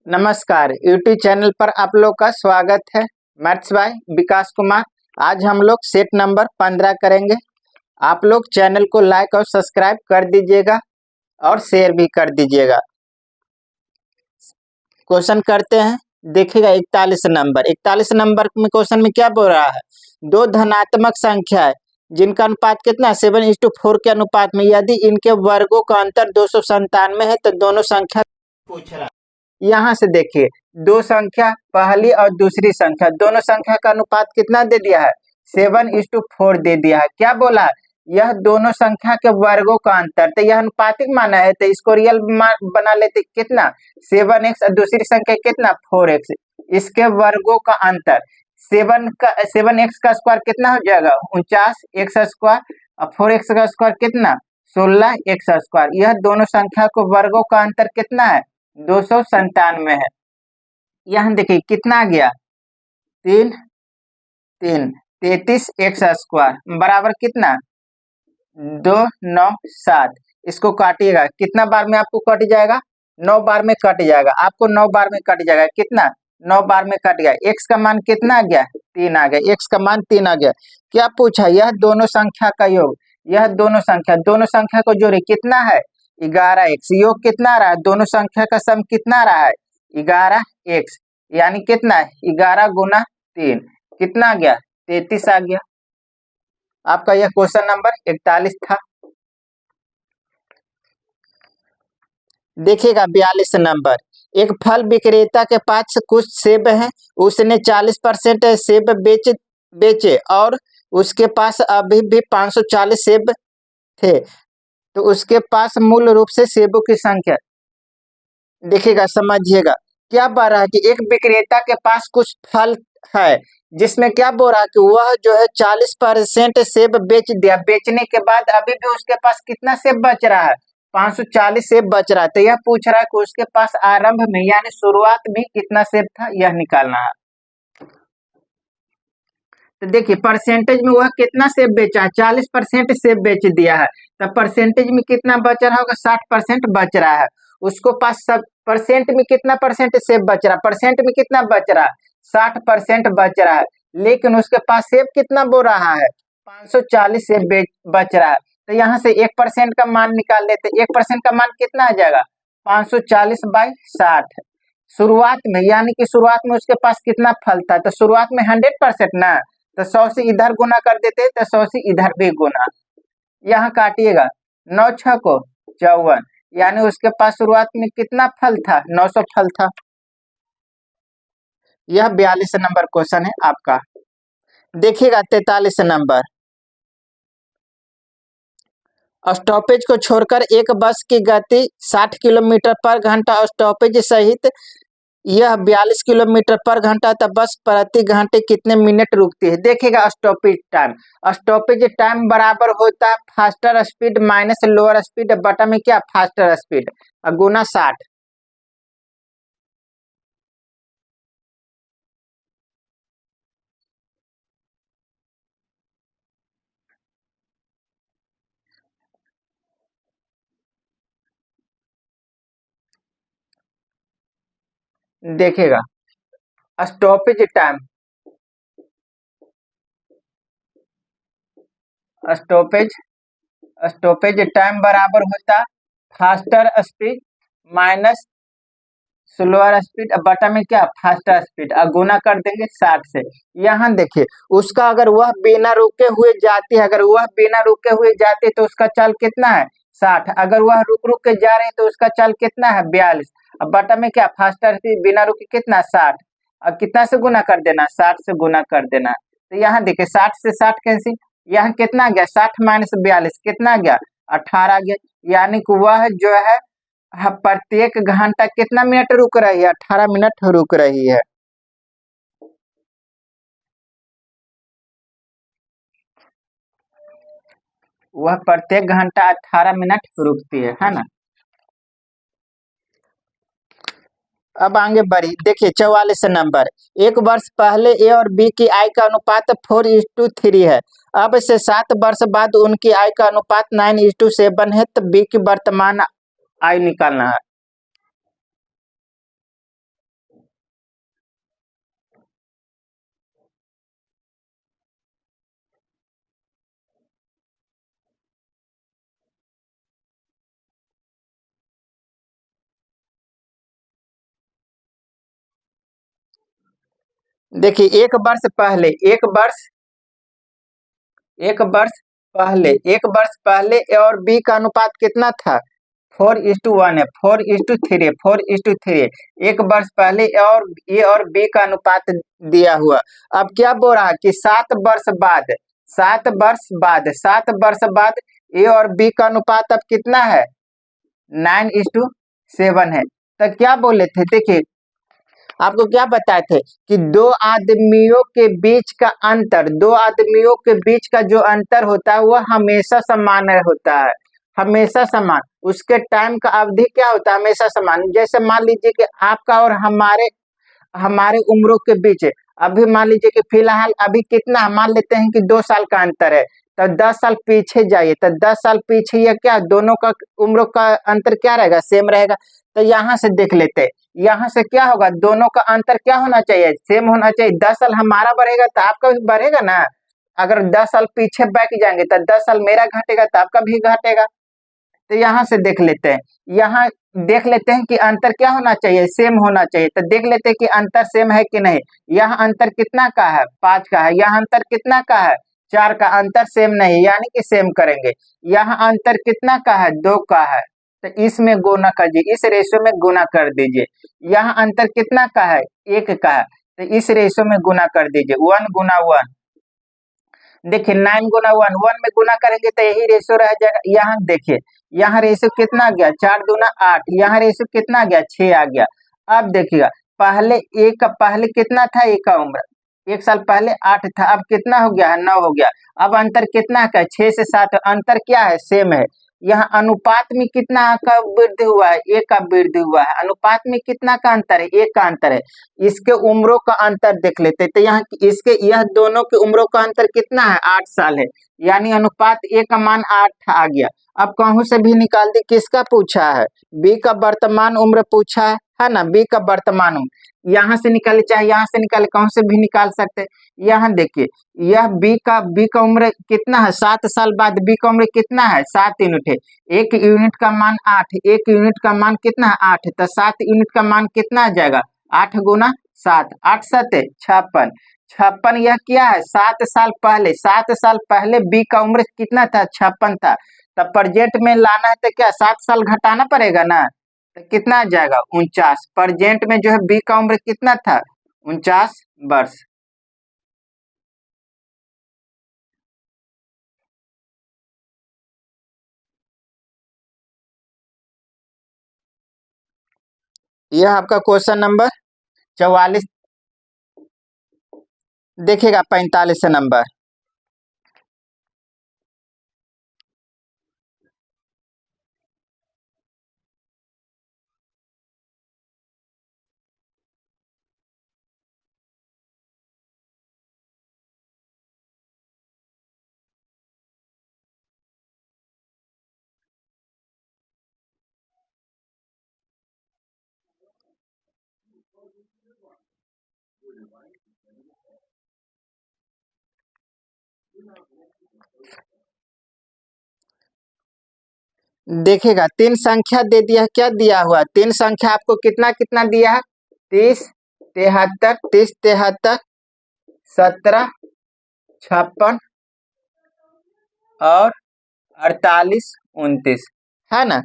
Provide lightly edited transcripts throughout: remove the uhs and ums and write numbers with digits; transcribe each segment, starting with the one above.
नमस्कार, YouTube channel पर आप लोग का स्वागत है। मैथ्स बाय विकास कुमार। आज हम लोग सेट नंबर 15 करेंगे। आप लोग चैनल को लाइक और सब्सक्राइब कर दीजिएगा और शेयर भी कर दीजिएगा। क्वेश्चन करते हैं। देखिएगा 41 नंबर। 41 नंबर में क्वेश्चन में क्या बोल रहा है? दो धनात्मक संख्या है जिनका अनुपात कितना 7:4 के अनुपात में यदि इनके वर्गों का अंतर 297 है तो दोनों संख्या पूछ रहा है। यहाँ से देखिए, दो संख्या पहली और दूसरी संख्या, दोनों संख्या का अनुपात कितना दे दिया है? 7:4 दे दिया है। क्या बोला है? यह दोनों संख्या के वर्गों का अंतर, तो यह अनुपातिक माना है तो इसको रियल बना लेते। कितना? 7x और दूसरी संख्या कितना? 4x। इसके वर्गों का अंतर 7x का स्क्वायर कितना हो जाएगा? 49x स्क्वायर और 4x का स्क्वायर कितना? 16x square. यह दोनों संख्या को वर्गों का अंतर कितना है? 297 है। यहाँ देखिए कितना आ गया? 33x स्क्वायर बराबर कितना? 297। इसको काटिएगा, कितना बार में आपको कट जाएगा? 9 बार में कट जाएगा। आपको 9 बार में कट जाएगा। कितना? 9 बार में कट गया। x का मान कितना आ गया? 3 आ गया। x का मान 3 आ गया। क्या पूछा? यह दोनों संख्या का योग। यह दोनों संख्या को जोड़े, कितना है? 11x। योग कितना आ रहा है? दोनों संख्या का सम कितना आ रहा है? 11x। यानी कितना है? 11 गुना 3 कितना आ गया? 33 आ गया। आपका यह क्वेश्चन नंबर 41 था। देखिएगा 42 नंबर। एक फल विक्रेता के पास कुछ सेब हैं। उसने 40% सेब बेचे और उसके पास अभी भी 540 सेब थे, तो उसके पास मूल रूप से सेबों की संख्या। देखिएगा, समझिएगा क्या बोल रहा है कि एक विक्रेता के पास कुछ फल है जिसमें क्या बोल रहा है कि वह जो है 40% सेब बेच दिया। बेचने के बाद अभी भी उसके पास कितना सेब बच रहा है? 540 सेब बच रहा है। तो यह पूछ रहा है कि उसके पास आरंभ में यानी शुरुआत में कितना सेब था, यह निकालना है। तो देखिए परसेंटेज में वह कितना सेब बेचा है? 40% सेब बेच दिया है। तो परसेंटेज में कितना बच रहा होगा? 60% बच रहा है। उसको पास सब परसेंट में कितना परसेंट सेब बच रहा है? परसेंट में कितना बच रहा है? 60% बच रहा है। लेकिन उसके पास सेब कितना बो रहा है? 540 सेब बच रहा है। तो यहाँ से 1% का मान निकाल लेते। 1% का मान कितना आ जाएगा? 540/60। शुरुआत में यानी कि शुरुआत में उसके पास कितना फल था? तो शुरुआत में 100% ना, तो 100 से इधर गुना कर देते तो 100 से इधर भी गुना। यहाँ काटिएगा, 9 6 को 54, यानी उसके पास शुरुआत में कितना फल था? 900 फल था। यह 42 नंबर क्वेश्चन है आपका। देखिएगा 43 नंबर। स्टॉपेज को छोड़कर एक बस की गति 60 किलोमीटर पर घंटा, स्टॉपेज सहित यह 42 किलोमीटर पर घंटा, तब बस प्रति घंटे कितने मिनट रुकती है? देखिएगा स्टॉपेज टाइम। स्टॉपेज टाइम बराबर होता है faster speed minus lower speed बटा में क्या? फास्टर स्पीड गुना 60। देखिएगा stoppage time, stoppage stoppage time बराबर होता faster speed minus slower speed बटा में क्या? फास्टर स्पीड गुना कर देंगे 60 से। यहाँ देखिए उसका अगर वह बिना रुके हुए जाती है, अगर वह बिना रुके हुए जाती है तो उसका चाल कितना है? 60। अगर वह रुक रुक के जा रही है तो उसका चाल कितना है? 42। अब बटा में क्या? फास्टर स्पीड बिना रुके कितना? 60। अब कितना से गुना कर देना? 60 से गुना कर देना। तो यहाँ देखिए 60 से 60 कैंसिल। यहाँ कितना गया? 60 माइनस 42 कितना गया? 18 गया। यानी कि वह जो है प्रत्येक घंटा कितना मिनट रुक रही है? 18 मिनट रुक रही है। वह प्रत्येक घंटा 18 मिनट रुकती है ना। अब आगे बढ़ी। देखिए 44 नंबर। एक वर्ष पहले ए और बी की आय का अनुपात 4:3 है। अब से 7 वर्ष बाद उनकी आय का अनुपात 9:7 है, तो बी की वर्तमान आय निकालना है। देखिए एक वर्ष पहले ए और बी का अनुपात कितना था? 4:1 है, 4:3 है, 4:3 है। एक वर्ष पहले ए और बी का अनुपात दिया हुआ। अब क्या बोल रहा है कि 7 वर्ष बाद ए और बी का अनुपात अब कितना है? 9:7 है। तो क्या बोले थे? देखिए आपको क्या बताए थे कि दो आदमियों के बीच का जो अंतर होता है वह हमेशा समान होता है, हमेशा समान। उसके टाइम का अवधि क्या होता है? हमेशा समान। जैसे मान लीजिए कि आपका और हमारे हमारे उम्रों के बीच है। अभी मान लीजिए कि फिलहाल अभी कितना, मान लेते हैं कि 2 साल का अंतर है। तो 10 साल पीछे जाइए, तो 10 साल पीछे या क्या दोनों का उम्रों का अंतर क्या रहेगा? सेम रहेगा। तो यहाँ से देख लेते हैं, यहाँ से क्या होगा? दोनों का अंतर क्या होना चाहिए? सेम होना चाहिए। 10 साल हमारा बढ़ेगा तो आपका भी बढ़ेगा ना। अगर 10 साल पीछे बैठ जाएंगे तो 10 साल मेरा घटेगा तो आपका भी घटेगा। तो यहाँ से देख लेते हैं, यहाँ देख लेते हैं कि अंतर क्या होना चाहिए? सेम होना चाहिए। तो देख लेते हैं कि अंतर सेम है कि नहीं। यहाँ अंतर कितना का है? 5 का है। यहाँ अंतर कितना का है? 4 का। अंतर सेम नहीं, यानी कि सेम करेंगे। यहाँ अंतर कितना का है? 2 का है। तो इसमें गुना कीजिए, इस रेशो में गुना कर दीजिए। यहाँ अंतर कितना का है? 1 का है। तो इस रेशो में गुना कर दीजिए, 1 गुना 1। देखिए 9 गुना 1, 1 में गुना करेंगे तो यही रेशो रह जाएगा। यहाँ देखिए, यहाँ रेशो कितना आ गया? 4 दूना 8। यहाँ रेशो कितना आ गया? 6 आ गया। अब देखिएगा, पहले कितना था? एक का उम्र 1 साल पहले 8 था, अब कितना हो गया है? 9 हो गया। अब अंतर कितना का? 6 से 7। अंतर क्या है? सेम है। यहाँ अनुपात में कितना का वृद्धि हुआ है? 1 का वृद्धि हुआ है। अनुपात में कितना का अंतर है? 1 का अंतर है। इसके उम्रों का अंतर देख लेते हैं। तो यहाँ यह दोनों के उम्रों का अंतर कितना है? 8 साल है। यानी अनुपात ए का मान 8 आ गया। अब कहूं से भी निकाल दी। किसका पूछा है? बी का वर्तमान उम्र पूछा है ना। बी का वर्तमान उम्र यहाँ से निकाले चाहे यहाँ से निकाले, कहूं से भी निकाल सकते हैं। यहाँ देखिए, यह बी का उम्र कितना है? 7 साल बाद बी का उम्र कितना है? 7 यूनिट है। 1 यूनिट का मान 8, 1 यूनिट का मान कितना है? 8। तो 7 यूनिट का मान कितना आ जाएगा? 8 गुना 7, 8 7 56। 56 यह क्या है? 7 साल पहले बी का उम्र कितना था? 56 था। तब प्रेजेंट में लाना है तो क्या 7 साल घटाना पड़ेगा ना। तो कितना आ जाएगा? 49। प्रेजेंट में जो है बी का उम्र कितना था? 49 वर्ष। यह आपका क्वेश्चन नंबर 44 देखिएगा, 45 नंबर। देखिएगा 3 संख्या दे दिया है। क्या दिया हुआ? 3 संख्या आपको कितना कितना दिया है? 30 73, 30 73, 17 56 और 48 29, है ना।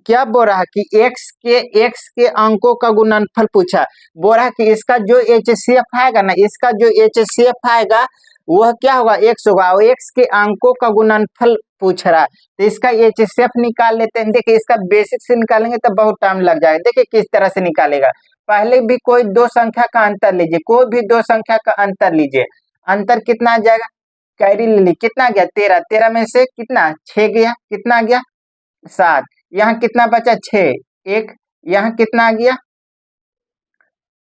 क्या बोल रहा है कि एक्स के अंकों का गुणनफल पूछा। बोल रहा है कि इसका जो एचसीएफ आएगा ना, इसका जो एचसीएफ आएगा वह क्या होगा? एक्स होगा। और एक्स के अंकों का गुणनफल पूछ रहा है, तो इसका एचसीएफ निकाल लेते हैं। देखिए इसका बेसिक से निकालेंगे तो बहुत टाइम लग जाएगा। देखिए किस तरह से निकालेगा। पहले भी कोई 2 संख्या का अंतर लीजिए, कोई भी 2 संख्या का अंतर लीजिए। अंतर कितना आ जाएगा? कैरी ले ली, कितना गया? 13। 13 में से कितना? 6 गया। कितना गया? 7। यहाँ कितना बचा? 6। एक यहाँ कितना आ गया?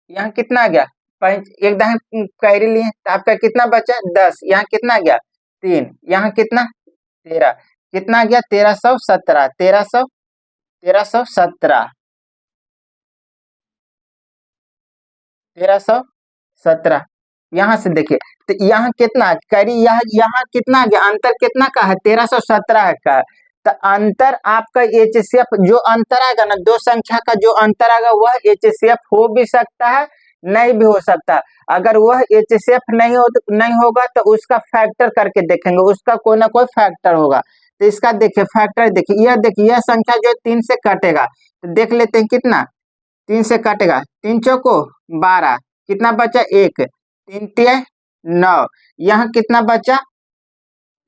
यहाँ कितना आ गया? 5। एक दाएं कैरी लिए तो आपका कितना बचा? 10। यहाँ कितना आ गया? 3। यहाँ कितना? 13। कितना आ गया? 1317। 1317। यहाँ से देखिए, तो यहाँ कितना कैरी, यहाँ कितना आ गया? अंतर कितना का है? 1317 का। तो अंतर आपका एचसीएफ जो अंतर आएगा ना, 2 संख्या का जो अंतर आएगा वह एचसीएफ हो भी सकता है नहीं भी हो सकता। अगर वह HCF नहीं होगा तो उसका फैक्टर करके देखेंगे, उसका कोई ना कोई फैक्टर होगा। तो इसका देखिए फैक्टर, देखिए यह संख्या जो 3 से कटेगा, तो देख लेते हैं कितना 3 से कटेगा। 3 चौको 12, कितना बचा 1, 3 तिया 9, यहाँ कितना बचा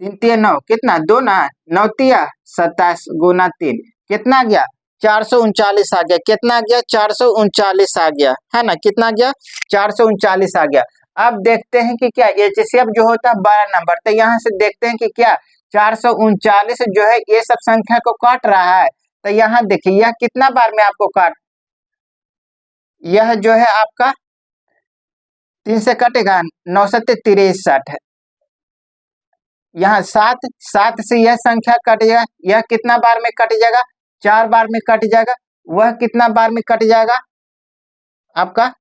3 तिया 9, कितना 2 ना, 9 तिया 27 गुना 3, कितना गया 439 आ गया। कितना आ गया 439 आ गया, है ना, कितना आ गया 439 आ गया। अब देखते हैं कि क्या HCF जो होता है 12 नंबर, तो यहाँ से देखते हैं कि क्या 439 जो है ये सब संख्या को काट रहा है। तो यहाँ देखिए यह कितना बार में आपको काट, यह जो है आपका 3 से कटेगा 9 सत्ते 63 है, यहाँ 7 से यह संख्या कट जाएगा, यह कितना बार में कट जाएगा 4 बार में कट जाएगा। वह कितना बार में कट जाएगा आपका,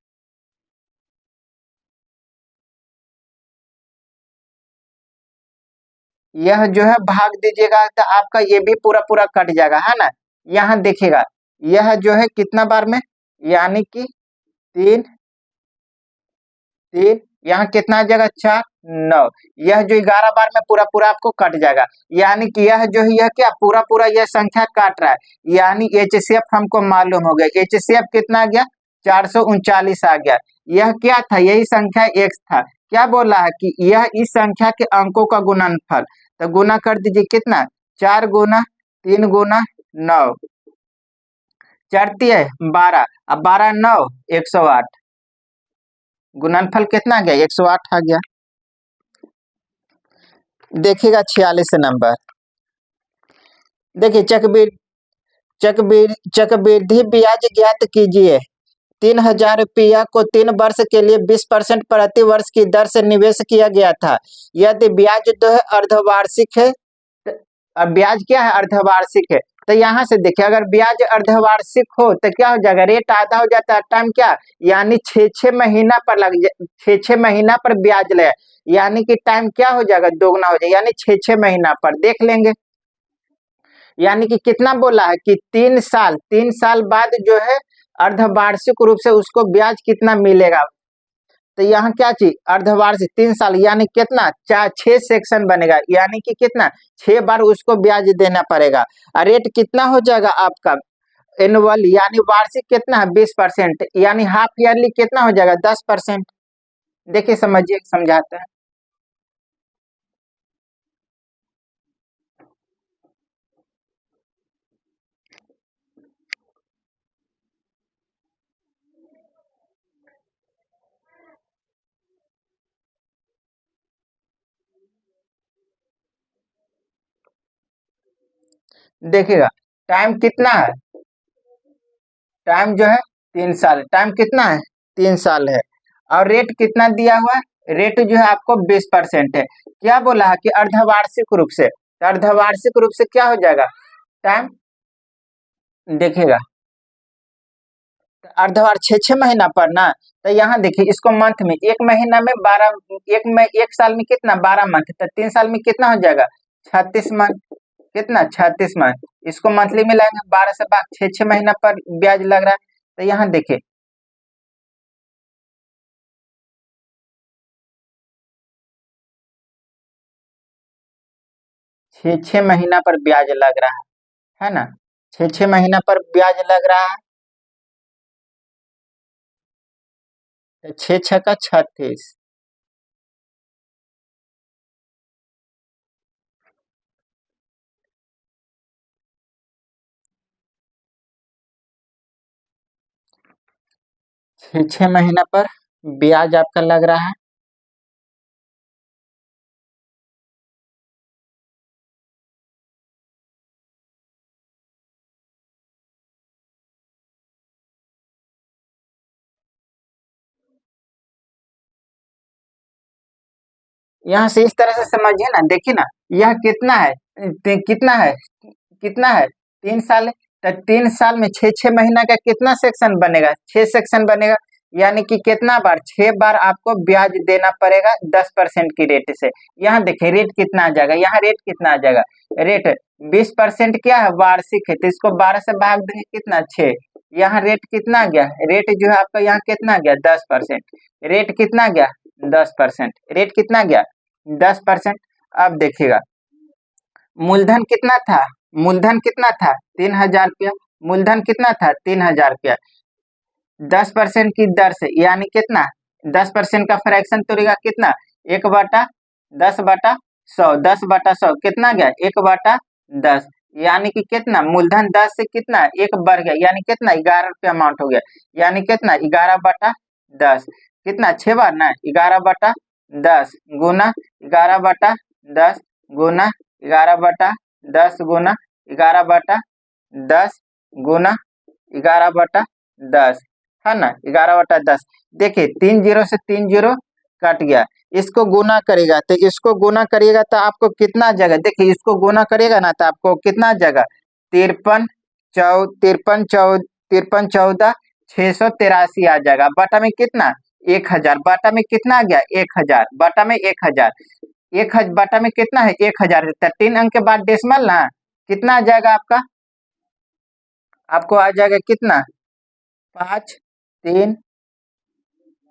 यह जो है भाग दीजिएगा तो आपका ये भी पूरा पूरा कट जाएगा, है ना। यहाँ देखिएगा यह जो है कितना बार में, यानी कि 3 3, यहाँ कितना जगह 4 9, यह जो 11 बार में पूरा पूरा आपको कट जाएगा। यानी कि यह जो है यह क्या पूरा पूरा यह संख्या काट रहा है, यानी HCF हमको मालूम हो गया। HCF कितना आ गया 439 आ गया। यह क्या था, यही संख्या x था। क्या बोला है कि यह इस संख्या के अंकों का गुणनफल, तो गुना कर दीजिए कितना 4 गुना 3 गुना 9, 4 तिया 12, अब 12 9 108, गुणनफल कितना आ गया 108 आ गया। देखिएगा 46 नंबर, देखिए चक्रवृद्धि ब्याज ज्ञात कीजिए। 3,000 रुपया को 3 वर्ष के लिए 20% प्रति वर्ष की दर से निवेश किया गया था। यदि ब्याज जो है अर्धवार्षिक है, ब्याज क्या है अर्धवार्षिक है, तो यहाँ से देखिए अगर ब्याज अर्धवार्षिक हो तो क्या हो जाएगा, रेट आधा हो जाता है, टाइम क्या, यानी 6 महीना पर 6 महीना पर ब्याज ले, यानी कि टाइम क्या हो जाएगा दोगुना हो जाएगा, यानी 6 महीना पर देख लेंगे। यानी कि कितना बोला है कि 3 साल बाद जो है अर्धवार्षिक रूप से उसको ब्याज कितना मिलेगा। तो यहाँ क्या चीज अर्धवार्षिक 3 साल, यानी कितना 6 सेक्शन बनेगा, यानी कि कितना 6 बार उसको ब्याज देना पड़ेगा। और रेट कितना हो जाएगा आपका एनुअल, यानी वार्षिक कितना है 20%, यानी हाफ ईयरली कितना हो जाएगा 10%। देखिए समझिए समझाते हैं। देखिएगा टाइम कितना है, टाइम जो है 3 साल, टाइम कितना है 3 साल है, और रेट कितना दिया हुआ है, रेट जो है आपको 20% है। क्या बोला है कि अर्धवार्षिक रूप से, तो अर्धवार्षिक रूप से क्या हो जाएगा टाइम, देखिएगा अर्धवार 6 महीना पर ना, तो यहाँ देखिए इसको मंथ में, एक महीना में 12, एक साल में कितना 12 मंथ, तो 3 साल में कितना हो जाएगा 36 मंथ, कितना 36 मंथ, इसको मंथली में लाएंगे 12 से 6 महीना पर ब्याज लग रहा है। तो यहाँ देखिए 6 महीना पर ब्याज लग रहा है ना, 6 महीना पर ब्याज लग रहा है, तो 6 का 36, 6 महीना पर ब्याज आपका लग रहा है। यहाँ से इस तरह से समझिए ना, देखिए ना यह कितना है, कितना है, कितना है 3 साल, तो 3 साल में 6 महीना का कितना सेक्शन बनेगा 6 सेक्शन बनेगा, यानी कि कितना बार 6 बार आपको ब्याज देना पड़ेगा 10% की रेट से। यहाँ देखिए रेट कितना आ जाएगा, यहाँ रेट कितना आ जाएगा, रेट 20% क्या है वार्षिक है, तो इसको 12 से भाग देंगे कितना 6, यहाँ रेट कितना गया, रेट जो है आपका यहाँ कितना गया 10%, रेट कितना गया 10%, रेट कितना गया 10%। अब देखिएगा मूलधन कितना था, मूलधन कितना था 3000 रुपया, मूलधन कितना था 3000 रुपया। 10% की दर से यानी कितना 10% का फ्रैक्शन तोड़ेगा कितना 1/10/100, 10/100 कितना गया 1/10, यानी कि कितना मूलधन 10 से कितना 1 बढ़ गया, यानी कितना 11 रुपया अमाउंट हो गया, यानी कितना 11/10, कितना 6 बार ना 11/10 गुना 11/10 गुना 11/10 गुना 11/10 गुना 11/10 है ना 11/10। देखिए 3 जीरो से 3 जीरो कट गया, इसको गुना करेगा तो इसको गुना करिएगा तो आपको कितना जगह, देखिए इसको गुना करेगा ना तो आपको कितना जगह 53 14 आ जाएगा, बटा में कितना 1000, बटा में कितना आ गया 1000, बटा में 1000, बटा में कितना है 1000, 3 अंक के बाद डेसिमल ना कितना आ जाएगा आपका, आपको आ जाएगा कितना 5 3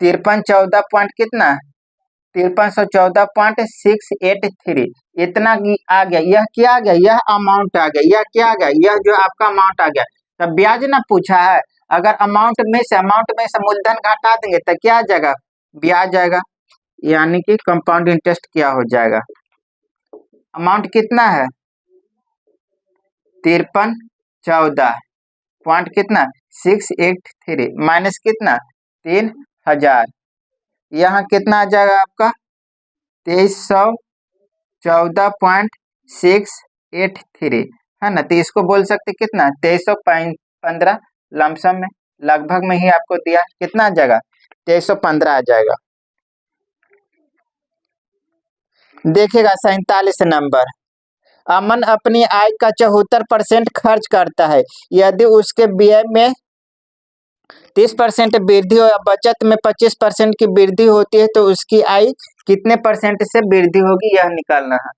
53 14 पॉइंट कितना 5314.683, इतना आ गया, यह क्या आ गया, यह अमाउंट आ गया, यह क्या आ गया, यह जो आपका अमाउंट आ गया। तब ब्याज ना पूछा है, अगर अमाउंट में से मूलधन घटा देंगे तो क्या आ जाएगा ब्याज आएगा, यानी कि कंपाउंड इंटरेस्ट क्या हो जाएगा। अमाउंट कितना है 53 14 पॉइंट कितना 683 माइनस कितना 3000, यहाँ कितना आ जाएगा आपका 2314.683 है ना, तो इसको बोल सकते कितना 2315 लमसम में, लगभग में ही आपको दिया कितना आ जाएगा 2315 आ जाएगा। देखिएगा 47 नंबर, अमन अपनी आय का 74% खर्च करता है, यदि उसके व्यय में 30% वृद्धि और बचत में 25% की वृद्धि होती है तो उसकी आय कितने परसेंट से वृद्धि होगी, यह निकालना है।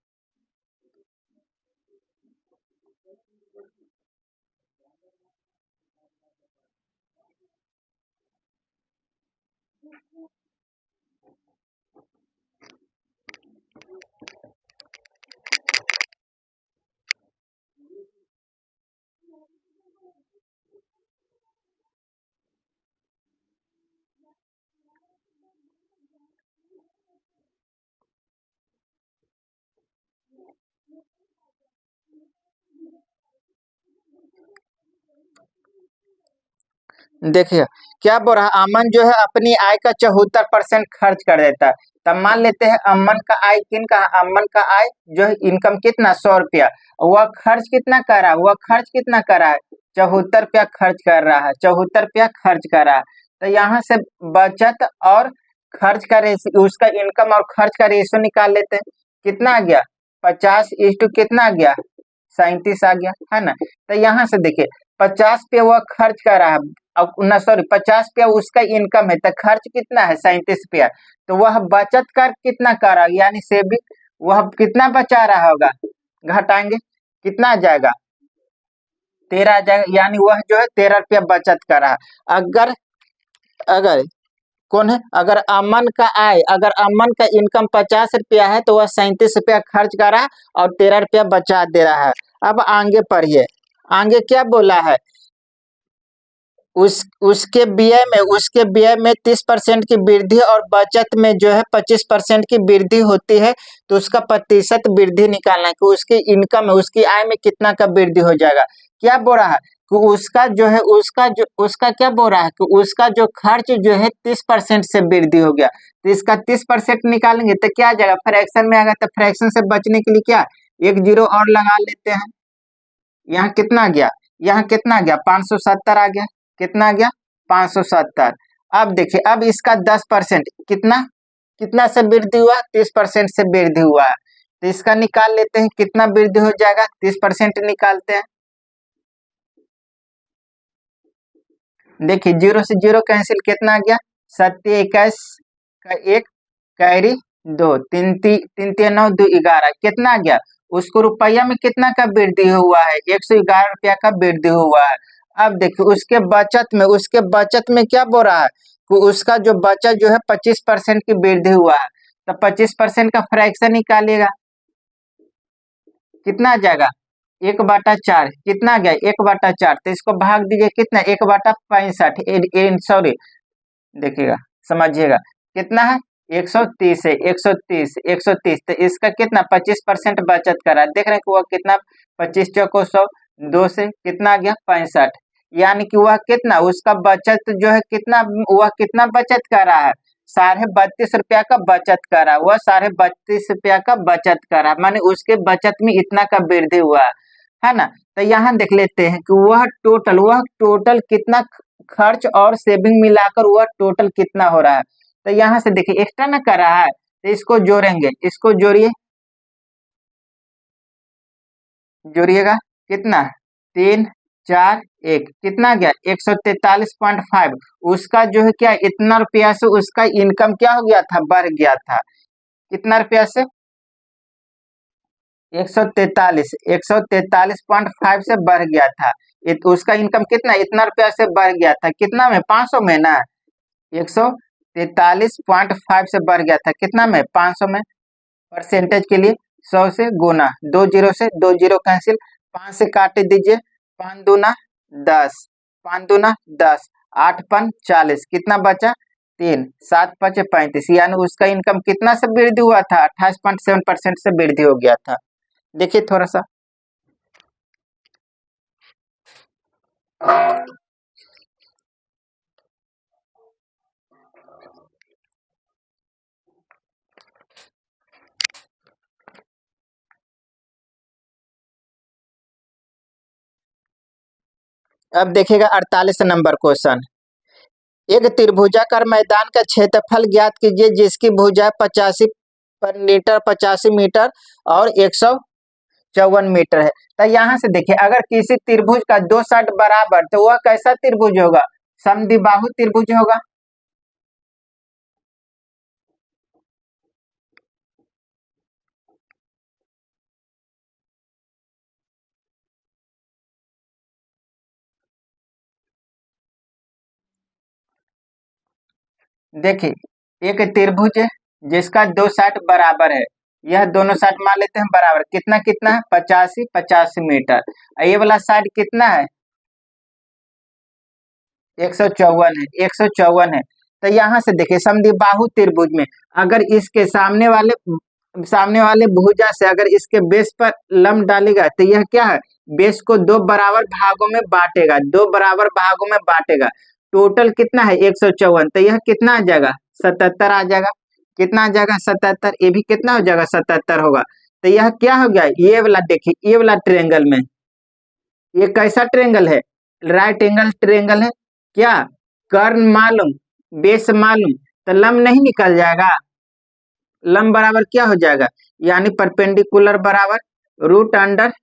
देखिए क्या बोल रहा है, अमन जो है अपनी आय का 74% खर्च कर देता है। तब मान लेते हैं अमन का आय किनका, अमन का आय जो है इनकम कितना 100 रुपया, वह खर्च कितना कर रहा है, वह खर्च कितना कर रहा है 74 रुपया खर्च कर रहा है, 74 रुपया खर्च कर रहा है। तो यहाँ से बचत और खर्च का रेशियो, उसका इनकम और खर्च का रेशियो निकाल लेते हैं, कितना आ गया 50:, कितना आ गया 37 आ गया है ना। तो यहाँ से देखिए 50 पे वह खर्च कर रहा है, अब ना सॉरी 50 पे उसका इनकम है तो खर्च कितना है 37 पे, तो वह बचत कर कितना कर रहा है यानी सेविंग, वह कितना बचा रहा होगा, घटाएंगे कितना आ जाएगा 13 आ जाएगा, यानी वह जो है 13 रुपया बचत कर रहा है। अगर अगर कौन है, अगर अगर अमन का इनकम 50 रुपया है तो वह 37 रुपया खर्च कर रहा है और 13 रुपया बचा दे रहा है। अब आगे पढ़िए, आगे क्या बोला है, उसके व्यय में 30% की वृद्धि और बचत में जो है 25% की वृद्धि होती है, तो उसका प्रतिशत वृद्धि निकालना है कि उसकी इनकम में उसकी आय में कितना का वृद्धि हो जाएगा। क्या बोल रहा है कि उसका क्या बोल रहा है कि उसका जो खर्च जो है 30% से वृद्धि हो गया, तो इसका 30% निकालेंगे तो क्या आ जाएगा फ्रैक्शन में आएगा, तो फ्रैक्शन से बचने के लिए क्या 1 जीरो और लगा लेते हैं, यहाँ कितना आ गया, यहाँ कितना आ गया 570 आ गया, कितना आ गया 570। अब देखिए अब इसका 10% कितना से वृद्धि हुआ 30% से वृद्धि हुआ है, तो इसका निकाल लेते हैं कितना वृद्धि हो जाएगा 30% निकालते हैं। देखिए 0 से 0 कैंसिल, कितना आ गया 7 का 1 कैरी 2 3 3 9 2 11, कितना आ गया, उसको रुपया में कितना का वृद्धि हुआ है 111 रुपया का वृद्धि हुआ है। अब देखिए उसके बचत में क्या बोल रहा है कि उसका जो बचत जो है 25% की वृद्धि हुआ है। तो 25% का फ्रैक्शन निकालिएगा, कितना आ जाएगा 1/4, कितना आ गया 1/4। तो इसको भाग दीजिए कितना 1/65, सॉरी देखिएगा समझिएगा कितना है 130 है, 130 130। तो इसका कितना 25% बचत करा, देख रहे हैं कि वह कितना 25 चौको 100, 2 से कितना आ गया 65। यानी कि वह कितना उसका बचत जो है कितना, वह कितना बचत कर रहा है 32.5 रुपया का बचत करा, वह 32.5 रुपया का बचत करा, माने उसके बचत में इतना का वृद्धि हुआ है ना। तो यहाँ देख लेते हैं कि वह टोटल कितना खर्च और सेविंग मिलाकर वह टोटल कितना हो रहा है। तो यहाँ से देखिए एक्स्ट्रा ना कर रहा है, तो इसको जोड़ेंगे, इसको जोड़िएगा कितना 3 4 1, कितना गया 143.5। उसका जो है क्या इतना रुपया से उसका इनकम क्या हो गया था, बढ़ गया था, कितना रुपया से 143.5 से बढ़ गया था। उसका इनकम कितना इतना रुपया से बढ़ गया था, कितना में 500 में ना, 143.5 से बढ़ गया था कितना में 500 में। परसेंटेज के लिए 100 से गुना, 2 जीरो से 2 जीरो कैंसिल, 5 से काट दीजिए, 5 दूना 10, 5 दूना 10, 8 पन 40, कितना बचा 3, 7 पचे 35। यानी उसका इनकम कितना से वृद्धि हुआ था 28.7% से वृद्धि हो गया था। देखिए थोड़ा सा अब देखिएगा 48 नंबर क्वेश्चन। एक त्रिभुजाकार मैदान का क्षेत्रफल ज्ञात कीजिए जिसकी भुजा 85 मीटर और 154 मीटर है। तो यहाँ से देखिए अगर किसी त्रिभुज का दो साइड बराबर तो वह कैसा त्रिभुज होगा, समद्विबाहु त्रिभुज होगा। देखिए एक त्रिभुज है जिसका दो साइड बराबर है, यह दोनों साइड मान लेते हैं बराबर, कितना कितना है 85 मीटर। ये वाला साइड कितना है 154 है, 154 है। तो यहाँ से देखिए समद्विबाहु त्रिभुज में अगर इसके सामने वाले भुजा से अगर इसके बेस पर लंब डालेगा तो यह क्या है बेस को दो बराबर भागों में बांटेगा, दो बराबर भागों में बांटेगा। टोटल कितना है 154, तो यह कितना आ जाएगा 77 आ जाएगा, कितना आ जाएगा 77। ये भी कितना हो जाएगा 77 होगा। तो यह क्या हो गया ये वाला, देखिए ये वाला ट्रेंगल में ये कैसा ट्रेंगल है, राइट एंगल ट्रेंगल है। क्या कर्ण मालूम बेस मालूम तो लंब नहीं निकल जाएगा, लंब बराबर क्या हो जाएगा यानी परपेंडिकुलर बराबर root under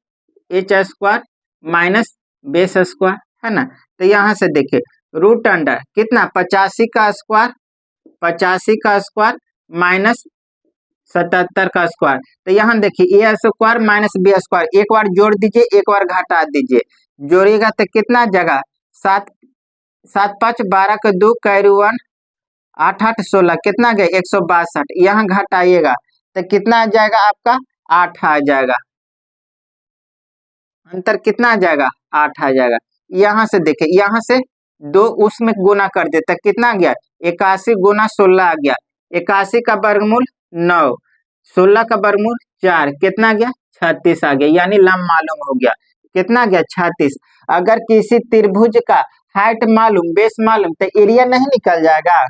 H square minus base square, है ना। तो यहाँ से देखिए रूट अंडर कितना 85 का स्क्वायर माइनस 77 का स्क्वायर। तो यहाँ देखिए ए स्क्वायर माइनस बी स्क्वायर, एक बार जोड़ दीजिए एक बार घटा दीजिए, जोड़िएगा तो कितना जगह 7 7 5 12 का 2 कैरी 1 8 8 16, कितना गया 162। यहाँ घटाइएगा तो कितना आ जाएगा आपका 8 आ जाएगा, अंतर कितना आ जाएगा 8 आ जाएगा। यहाँ से देखिए यहाँ से दो उसमें गुना कर देता कितना आ गया 81 गुना 16 आ गया, 81 का वर्गमूल 9, 16 का वर्गमूल 4, कितना आ गया 36 आ गया, यानी लंब मालूम हो गया, कितना आ गया 36। अगर किसी त्रिभुज का हाइट मालूम बेस मालूम तो एरिया नहीं निकल जाएगा,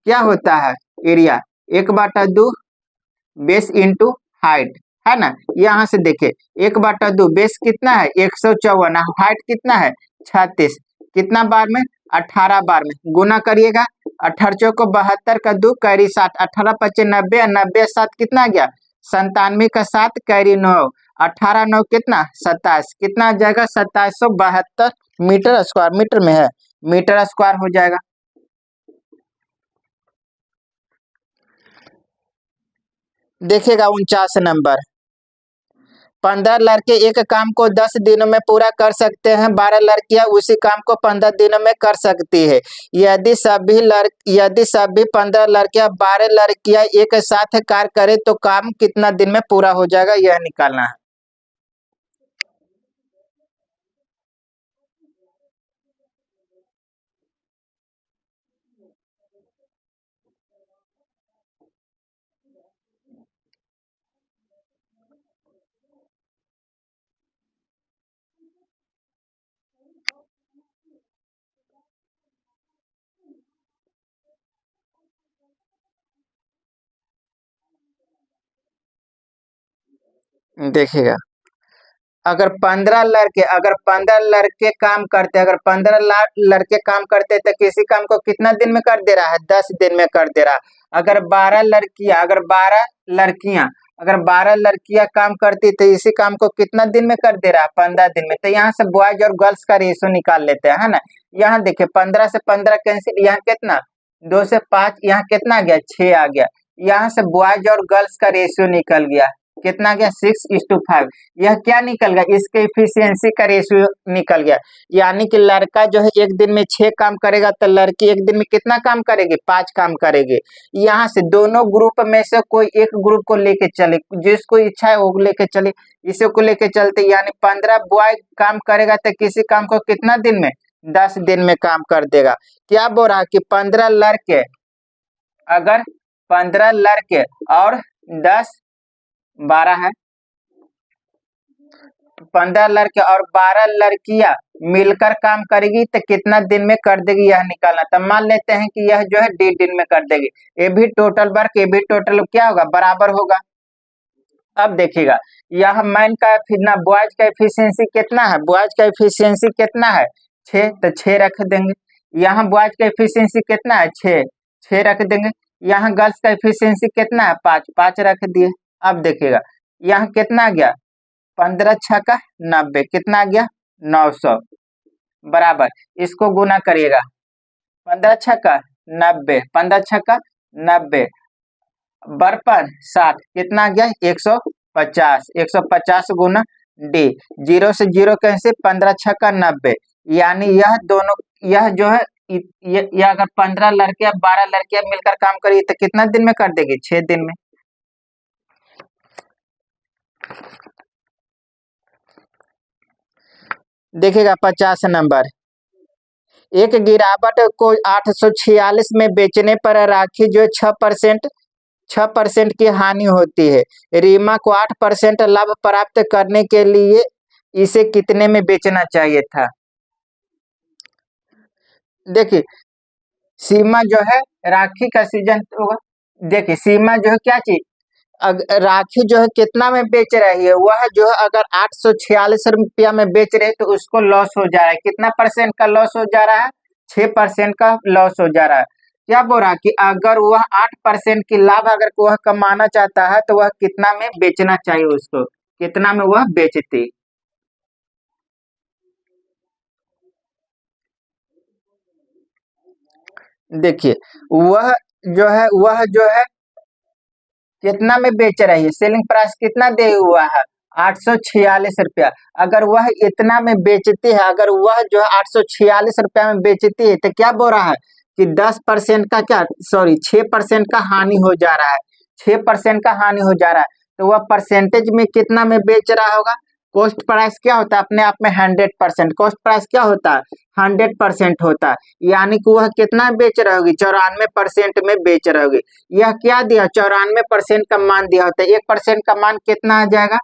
क्या होता है एरिया 1/2 बेस इंटू हाइट, है ना। यहाँ से देखिए 1/2 बेस कितना है 154, हाइट कितना है 36, कितना बार में 18 बार में गुना करिएगा, 18 को 72 का 2 कैरी 7, 18 पचे 90, 90 7 कितना गया 97 का 7 कैरी 9, 18 9 कितना 27, कितना आ जाएगा 2772 मीटर स्क्वायर, मीटर में है मीटर स्क्वायर हो जाएगा। देखिएगा 49 नंबर। 15 लड़के एक काम को 10 दिनों में पूरा कर सकते हैं, 12 लड़कियां उसी काम को 15 दिनों में कर सकती है। यदि सभी 15 लड़कियां 12 लड़कियां एक साथ कार्य करें तो काम कितना दिन में पूरा हो जाएगा, यह निकालना है। देखिएगा, अगर 15 लड़के काम करते, अगर 15 लड़के काम करते तो किसी काम को कितना दिन में कर दे रहा है, 10 दिन में कर दे रहा है। अगर 12 लड़कियां काम करती तो इसी काम को कितना दिन में कर दे रहा है, 15 दिन में। तो यहाँ से बॉयज और गर्ल्स का रेशियो निकाल लेते हैं, है ना। यहाँ देखिए 15 से 15 कैंसिल, यहाँ कितना 2 से 5, यहाँ कितना आ गया 6 आ गया। यहाँ से बॉयज और गर्ल्स का रेशियो निकल गया, कितना गया 6:5। यह क्या निकल गया, इसके इफिशियंसी का रेशियो निकल गया। यानी कि लड़का जो है एक दिन में 6 काम करेगा तो लड़की एक दिन में कितना काम करेगी, 5 काम करेगी। यहाँ से दोनों ग्रुप में से कोई एक ग्रुप को लेके चले, जिसको इच्छा है वो लेके चले, इसी को लेके चलते। यानी 15 बॉय काम करेगा तो किसी काम को कितना दिन में, 10 दिन में काम कर देगा। क्या बोल रहा है कि 15 लड़के, अगर 15 लड़के और 10 12 है, 15 लड़के और 12 लड़कियां मिलकर काम करेगी तो कितना दिन में कर देगी, यह निकालना। तो मान लेते हैं कि यह जो है 1.5 दिन में कर देगी। ये भी टोटल वर्क, ये भी टोटल क्या होगा, बराबर होगा। अब देखिएगा, यह मैन का ना बॉयज का एफिशिएंसी कितना है, बॉयज का एफिशिएंसी कितना है 6, तो 6 रख देंगे। यहाँ बॉयज का एफिशिएंसी कितना है 6 रख देंगे। यहाँ गर्ल्स का एफिशिएंसी कितना है 5 रख दिए। अब देखिएगा यहाँ कितना आ गया, 15 छक्का 90, कितना आ गया 900, बराबर इसको गुना करिएगा, 15 छक्का 90, 15 छक्का 90 बरपन 60, कितना आ गया 150, 150 गुना डी, 0 से 0 कैसे, 15 छक्का 90। यानी यह दोनों, यह जो है यह अगर 15 लड़कियां 12 लड़कियां मिलकर काम करी तो कितना दिन में कर देगी, 6 दिन में। देखिएगा 50 नंबर, एक गिरावट को 846 में बेचने पर राखी जो 6% की हानि होती है। रीमा को 8% लाभ प्राप्त करने के लिए इसे कितने में बेचना चाहिए था। देखिए सीमा जो है, राखी का सीजन होगा। देखिए सीमा जो है क्या चीज, राखी जो है कितना में बेच रही है, वह जो है अगर 846 रुपया में बेच रहे तो उसको लॉस हो जा रहा है। कितना % का लॉस हो जा रहा है, 6% का लॉस हो जा रहा है। क्या बोल रहा है कि अगर वह 8% की लाभ अगर वह कमाना चाहता है तो वह कितना में बेचना चाहिए, उसको कितना में वह बेचती। देखिए वह जो है कितना में बेच रही है, सेलिंग प्राइस कितना दे हुआ है 846 रुपया। अगर वह इतना में बेचती है, अगर वह जो है 846 रुपया में बेचती है तो क्या बोल रहा है कि 10% का क्या, सॉरी 6% का हानि हो जा रहा है, 6% का हानि हो जा रहा है। तो वह परसेंटेज में कितना में बेच रहा होगा। कॉस्ट प्राइस क्या होता है अपने आप में 100%, कॉस्ट प्राइस क्या होता है 100% होता है। यानी कि वह कितना बेच रही होगी, 94% में बेच रही होगी। यह क्या दिया, 94% का मान दिया होता है। 1% का मान कितना आ जाएगा,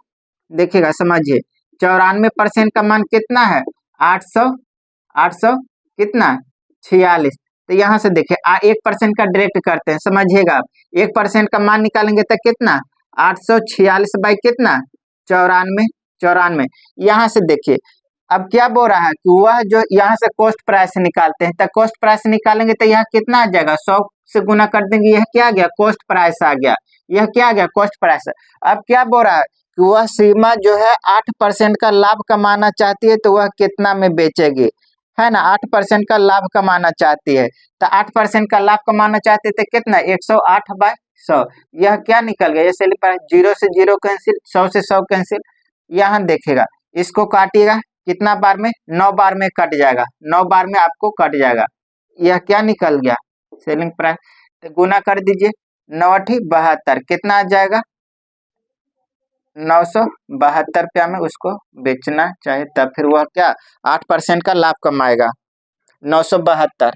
देखिएगा समझिए, 94% का मान कितना है 800 कितना 46। तो यहाँ से देखिए 1% का डायरेक्ट करते हैं, समझिएगा आप। 1% का मान निकालेंगे तो कितना 846 बाई कितना 94। यहाँ से देखिए अब क्या बोल रहा है कि वह जो यहाँ से कॉस्ट प्राइस निकालते हैं, तो कॉस्ट प्राइस निकालेंगे तो यहाँ कितना आ जाएगा, 100 से गुना कर देंगे, यह क्या आ गया कॉस्ट प्राइस आ गया, यह क्या आ गया कॉस्ट प्राइस। अब क्या बोल रहा है कि वह सीमा जो है 8% का लाभ कमाना चाहती है तो वह कितना में बेचेगी, है ना। 8% का लाभ कमाना चाहती है, तो 8% का लाभ कमाना चाहते थे कितना 108/100। यह क्या निकल गया, ये सेलिंग प्राइस, 0 से 0 कैंसिल, 100 से 100 कैंसिल, यहाँ देखिएगा, इसको काटिएगा कितना बार में, 9 बार में कट जाएगा, 9 बार में आपको कट जाएगा। यह क्या निकल गया, सेलिंग प्राइस। तो गुना कर दीजिए, 9×72 कितना आ जाएगा, 972 रुपया में उसको बेचना चाहिए, तब फिर वह क्या 8% का लाभ कमाएगा। 972,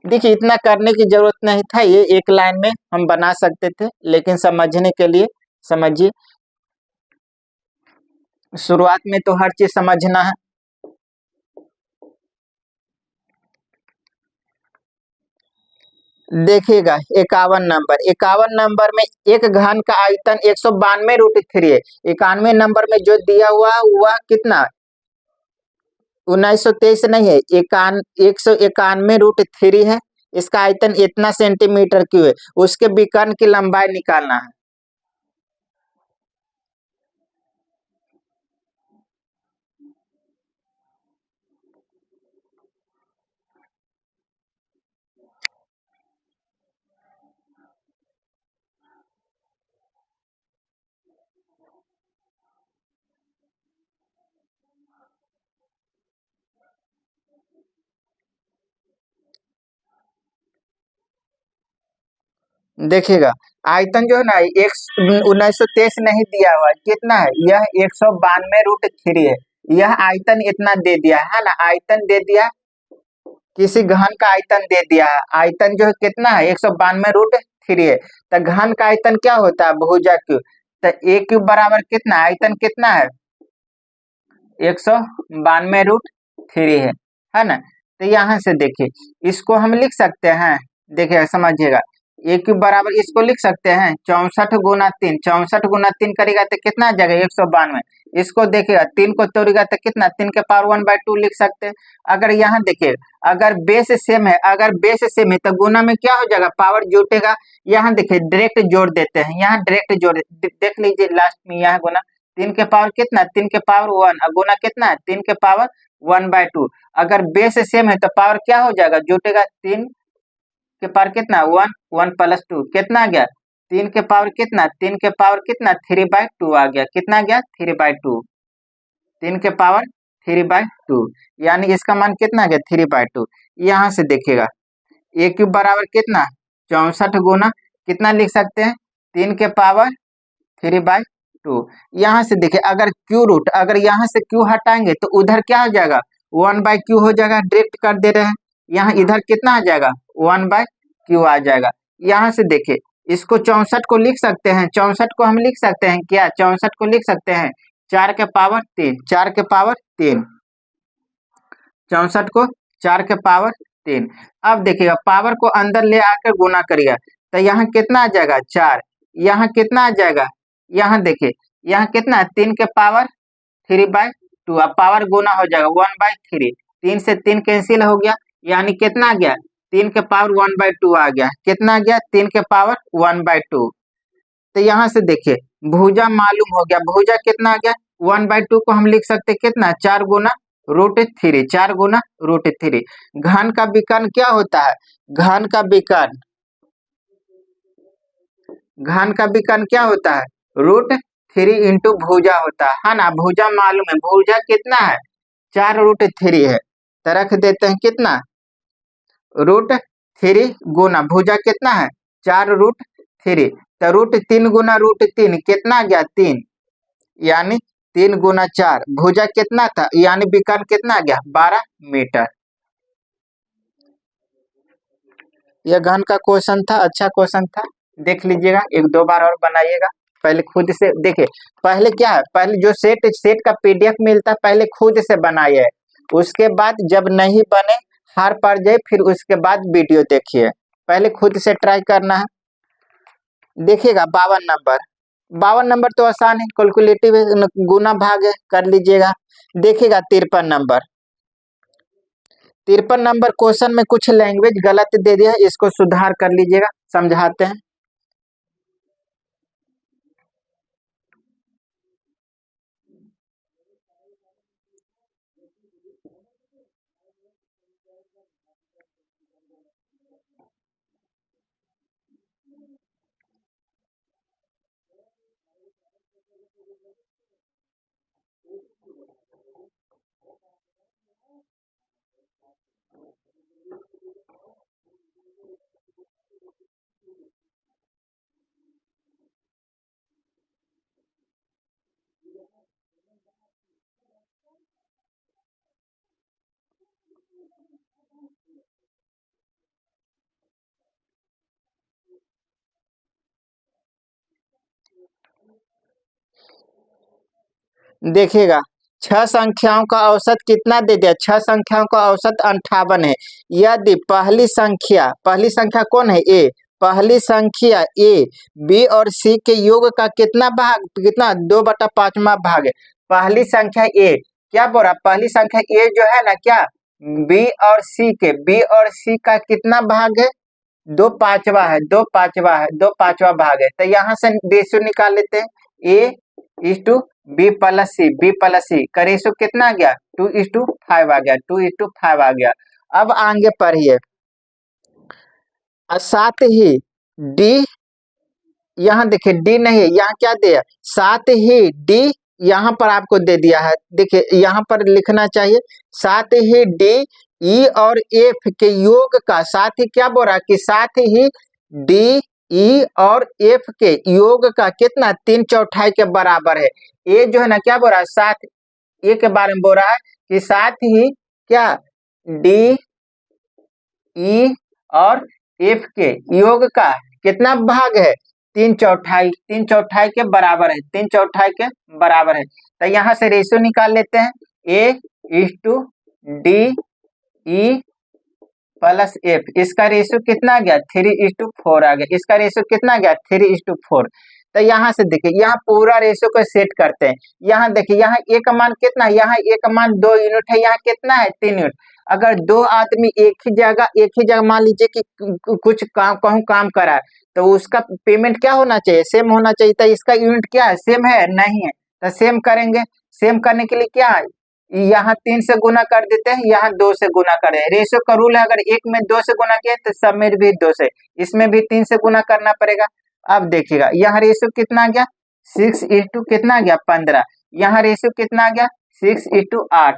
देखिए इतना करने की जरूरत नहीं था, ये एक लाइन में हम बना सकते थे, लेकिन समझने के लिए समझिए, शुरुआत में तो हर चीज समझना है। देखिएगा 51 नंबर में एक घन का आयतन 192√3 है। 91 नंबर में जो दिया हुआ वह कितना, 1923 नहीं है, 191√3 है। इसका आयतन इतना सेंटीमीटर क्यूब है, उसके विकर्ण की लंबाई निकालना है। देखिएगा आयतन जो है ना, एक 1923 नहीं दिया हुआ, कितना है, यह 192√3 है। यह आयतन इतना दे दिया है ना, आयतन दे दिया, किसी घन का आयतन दे दिया है, आयतन जो है कितना है, 192√3 है। तो घन का आयतन क्या होता है, भुजा क्यूब। तो ए क्यूब बराबर कितना, आयतन कितना है, 192√3 है ना। तो यहाँ से देखिए इसको हम लिख सकते हैं, देखिए समझिएगा, ए क्यूब बराबर इसको लिख सकते हैं 64×3, 64×3 करेगा तो कितना आ जाएगा, 192। इसको देखिएगा 3 को तोड़ेगा तो कितना, 3 के पावर 1/2 लिख सकते हैं। अगर यहाँ देखिए, अगर बेस सेम है, अगर बेस सेम है तो गुना में क्या हो जाएगा, पावर जुटेगा। यहाँ देखिए डायरेक्ट जोड़ देते हैं, यहाँ डायरेक्ट जोड़ देख लीजिए, लास्ट में यहाँ गुना 3 के पावर कितना, 3 के पावर 1, गुना कितना है, 3 के पावर 1/2। अगर बेस सेम है तो पावर क्या हो जाएगा, जुटेगा, 3 के पावर कितना, 1, 1+2 कितना आ गया, 3 के पावर कितना, 3 के पावर कितना, 3/2 आ गया, कितना आ गया, 3/2, 3 के पावर 3/2, यानी इसका मान कितना आ गया, 3/2। यहाँ से देखिएगा ए क्यूब बराबर कितना, 64 गुना कितना लिख सकते हैं, 3 के पावर 3/2। यहाँ से देखिए अगर क्यू रूट, अगर यहाँ से क्यू हटाएंगे तो उधर क्या हो जाएगा, 1/q हो जाएगा, डायरेक्ट कर दे रहे हैं। यहाँ इधर कितना आ जाएगा, 1/q आ जाएगा। यहाँ से देखिए इसको 64 को लिख सकते हैं, 64 को हम लिख सकते हैं क्या, 64 को लिख सकते हैं 4 के पावर 3, 4 के पावर 3, 64 को 4 के पावर 3। अब देखिएगा पावर को अंदर ले आकर गुना करिएगा, तो यहाँ कितना आ जाएगा, 4, यहाँ कितना आ जाएगा, यहाँ देखिए यहाँ कितना है, 3 के पावर 3/2, अब पावर गुना हो जाएगा 1/3, 3 से 3 कैंसिल हो गया, यानी कितना आ गया, 3 के पावर 1/2 आ गया, कितना आ गया, 3 के पावर 1/2। तो यहाँ से देखिए भुजा मालूम हो गया, भुजा कितना आ गया, 1/2 को हम लिख सकते कितना, 4×√3, 4×√3। घन का विकर्ण क्या होता है, घन का विकर्ण, घन का विकर्ण क्या होता है, √3 इंटू भुजा होता है ना, भुजा मालूम है, भुजा कितना है, 4√3 है। तो रख देते हैं कितना, √3 गुना भुजा कितना है, 4√3, तो √3 गुना √3 कितना आ गया, 3, यानी 3×4, भुजा कितना था, यानी विकर्ण कितना आ गया, 12 मीटर। यह घन का क्वेश्चन था, अच्छा क्वेश्चन था, देख लीजिएगा, एक दो बार और बनाइएगा, पहले खुद से देखिए, पहले क्या है, पहले जो सेट सेट का पीडीएफ मिलता है पहले खुद से बनाइए, उसके बाद जब नहीं बने, हार पड़ जाए, फिर उसके बाद वीडियो देखिए, पहले खुद से ट्राई करना है। देखिएगा 52 नंबर, 52 नंबर तो आसान है, कैलकुलेटिव गुना भाग है, कर लीजिएगा। देखिएगा 53 नंबर, 53 नंबर क्वेश्चन में कुछ लैंग्वेज गलत दे दिया है, इसको सुधार कर लीजिएगा, समझाते हैं। देखिएगा, छह संख्याओं का औसत कितना दे दिया, छह संख्याओं का औसत 58 है। यदि पहली संख्या कौन है, ए, पहली संख्या ए बी और सी के योग का कितना भाग, कितना 2/5वां भाग है। पहली संख्या ए, क्या बोल रहा, पहली संख्या ए जो है ना, क्या बी और सी का कितना भाग है, 2/5 है, 2/5 भाग है। तो यहाँ से रेशियो निकाल लेते हैं, A is to B plus सी का रेशियो कितना आ गया, 2:5 आ गया, 2:5 आ गया। अब आगे पढ़िए, साथ ही डी, यहाँ देखिए डी नहीं है, यहाँ क्या दिया, साथ ही डी यहाँ पर आपको दे दिया है। देखिए यहाँ पर लिखना चाहिए, साथ ही डी ई और एफ के योग का, साथ ही क्या बोल रहा है कि साथ ही डी ई और एफ के योग का कितना 3/4 के बराबर है। ए जो है ना, क्या बोल रहा है, साथ ए के बारे में बोल रहा है कि साथ ही क्या डी ई और एफ के योग का कितना भाग है, 3/4, 3/4 के बराबर है, 3/4 के बराबर है। तो यहाँ से रेशियो निकाल लेते हैं, A is to D E plus F, इसका रेशियो कितना आ गया, 3:4 आ गया। इसका रेशियो कितना आ गया, 3:4। तो यहाँ से देखिए, यहाँ पूरा रेशियो को सेट करते हैं। यहाँ देखिए, यहाँ ए का मान कितना, यहाँ ए का मान 2 यूनिट है, यहाँ कितना है 3 यूनिट। अगर दो आदमी एक ही जगह मान लीजिए कि कुछ काम काम करा है, तो उसका पेमेंट क्या होना चाहिए, सेम होना चाहिए। तो इसका यूनिट क्या है, सेम है, नहीं है, तो सेम करेंगे। सेम करने के लिए क्या है, यहाँ 3 से गुना कर देते हैं, यहाँ 2 से गुना करें। रेशियो का रूल है, अगर एक में 2 से गुना किया तो सब में भी 2 से, इसमें भी 3 से गुना करना पड़ेगा। अब देखिएगा, यहाँ रेशियो कितना आ गया, 6:, कितना आ गया 15। यहाँ रेशियो कितना आ गया, 6:8।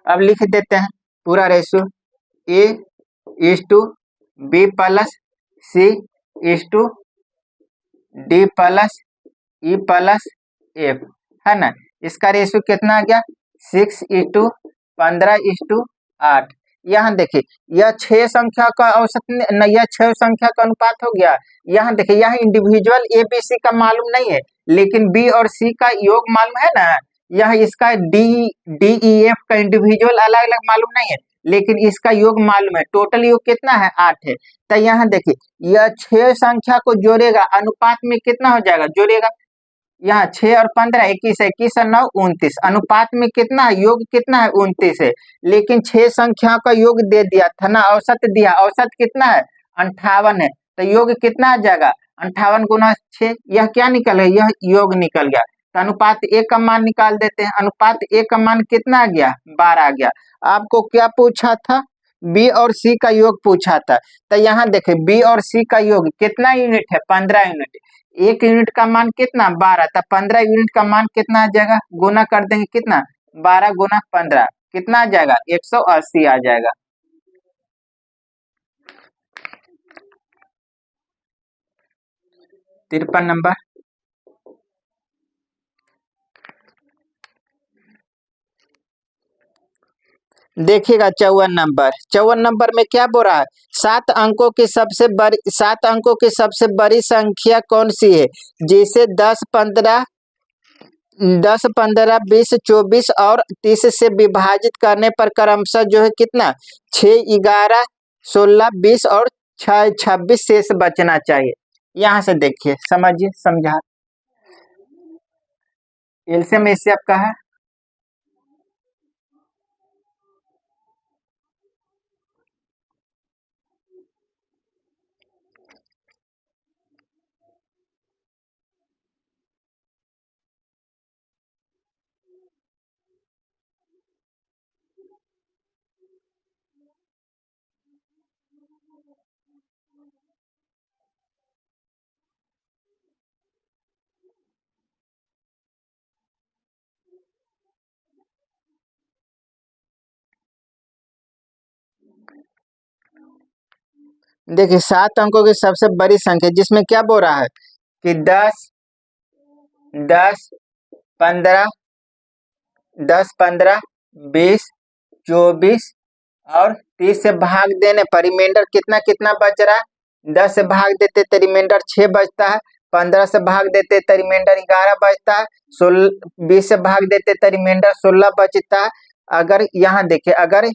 अब लिख देते हैं पूरा ratio, A is to B plus C is to D plus E plus F, है ना। इसका रेशियो कितना आ गया, 6:15:8। यहाँ देखिए, यह 6 संख्या का औसत न, यह 6 संख्या का अनुपात हो गया। यहाँ देखिए, यहाँ इंडिविजुअल ए बी सी का मालूम नहीं है, लेकिन बी और सी का योग मालूम है ना। यह इसका डी ई एफ का इंडिविजुअल अलग अलग मालूम नहीं है, लेकिन इसका योग मालूम है। टोटल योग कितना है, 8 है। तो यहाँ देखिए, यह 6 संख्या को जोड़ेगा, अनुपात में कितना हो जाएगा, जोड़ेगा, यहाँ 6 और 15, 21, 21 और 9, 29, अनुपात में कितना है, योग कितना है, 29 है। लेकिन 6 संख्याओं का योग दे दिया था ना, औसत दिया, औसत कितना है, 58 है। तो योग कितना आ जाएगा, 58 गुना 6, यह क्या निकल है, यह योग निकल गया। तो अनुपात ए का मान निकाल देते हैं, अनुपात ए का मान कितना आ गया, 12 आ गया। आपको क्या पूछा था, बी और सी का योग पूछा था। तो यहाँ देखे, बी और सी का योग कितना यूनिट है, 15 यूनिट। एक यूनिट का मान कितना, 12, तब 15 यूनिट का मान कितना आ जाएगा, गुना कर देंगे, कितना, 12 गुना 15 कितना आ जाएगा, 180 आ जाएगा। तिरपन नंबर, देखिएगा 54 नंबर में क्या बोल रहा है, 7 अंकों की सबसे बड़ी संख्या कौन सी है, जिसे 10, 15, 20, 24 और 30 से विभाजित करने पर क्रमशः जो है कितना, 6, 11, 16, 20 और 26 शेष बचना चाहिए। यहाँ से देखिए, समझिए, समझा, एलसीएम इससे आपका है देखिए 7 अंकों की सबसे बड़ी संख्या जिसमें क्या बोल रहा है कि 10, 10, 15, 10, 15, 20, 24 और 30 से भाग देने पर रिमाइंडर कितना कितना बच रहा है। 10 से भाग देते तो रिमाइंडर 6 बचता है। 15 से भाग देते तो रिमाइंडर 11 बचता है। 20 से भाग देते तो रिमाइंडर 16 बचता है। अगर यहाँ देखिए, अगर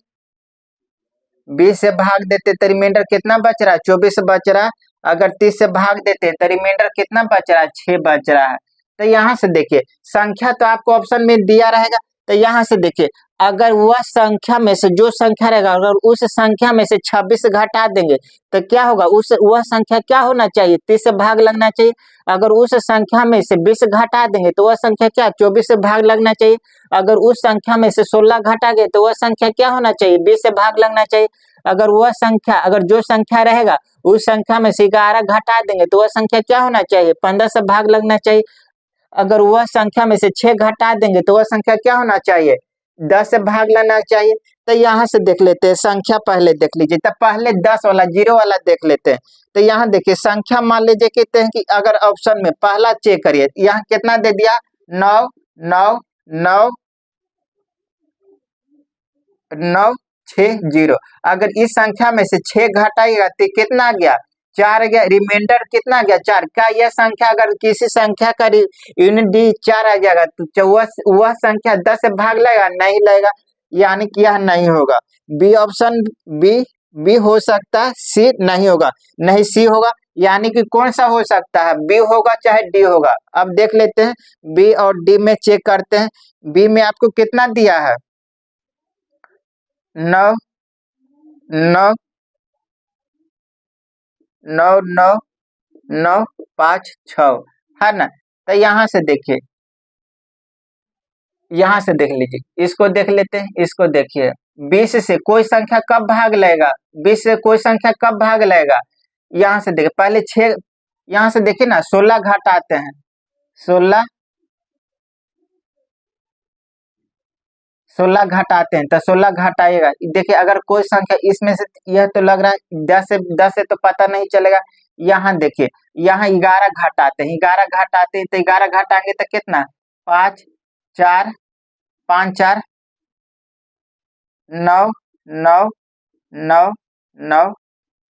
20 से भाग देते तो रिमाइंडर कितना बच रहा है, 24 बच रहा है। अगर 30 से भाग देते तो रिमाइंडर कितना बच रहा है, 6 बच रहा है। तो यहाँ से देखिए संख्या तो आपको ऑप्शन में दिया रहेगा। तो यहाँ से देखिए अगर वह संख्या में से जो संख्या रहेगा, अगर उस संख्या में से 26 घटा देंगे तो क्या होगा, उस वह संख्या क्या होना चाहिए, 30 से भाग लगना चाहिए। अगर उस संख्या में से 20 घटा देंगे तो वह संख्या क्या, 24 से भाग लगना चाहिए। अगर उस संख्या में से 16 घटा गए तो वह संख्या क्या होना चाहिए, 20 से भाग लगना चाहिए। अगर वह संख्या, अगर जो संख्या रहेगा उस संख्या में से 11 घटा देंगे तो वह संख्या क्या होना चाहिए, 15 से भाग लगना चाहिए। अगर वह संख्या में से 6 घटा देंगे तो वह संख्या क्या होना चाहिए, 10 से भाग लेना चाहिए। तो यहाँ से देख लेते हैं संख्या, पहले देख लीजिए। तो पहले 10 वाला, 0 वाला देख लेते हैं। तो यहाँ देखिए संख्या मान लीजिए कहते हैं कि अगर ऑप्शन में पहला चेक करिए, यहाँ कितना दे दिया, 9, 9, 9, 9, 6, 0। अगर इस संख्या में से 6 घटाइएगा तो कितना गया, 4 गया। रिमाइंडर कितना गया, 4। क्या यह संख्या अगर किसी संख्या का यूनिट डी 4 आ जाएगा तो वह संख्या 10 से भाग लेगा, नहीं लेगा, यानी कि यह नहीं होगा। बी ऑप्शन, बी हो सकता है, सी नहीं होगा, नहीं सी होगा। यानी कि कौन सा हो सकता है, बी होगा चाहे डी होगा। अब देख लेते हैं बी और डी में चेक करते हैं। बी में आपको कितना दिया है, 9, 9, 9, 9, 9, 5, 6 है ना। तो यहाँ से देखिए, यहाँ से देख लीजिए, इसको देख लेते हैं, इसको देखिए 20 से कोई संख्या कब भाग लेगा, 20 से कोई संख्या कब भाग लेगा। यहाँ से देखिए पहले 6, यहाँ से देखिए ना 16 घटाते हैं, 16 घटाते हैं तो 16 घटाइएगा। देखिए अगर कोई संख्या इसमें से, यह तो लग रहा है 10 से तो पता नहीं चलेगा। यहाँ देखिए, यहाँ 11 घटाते हैं, 11 घटाते हैं तो 11 घटाएंगे तो कितना, 5, 4, 5, 4, 9, 9, 9, 9,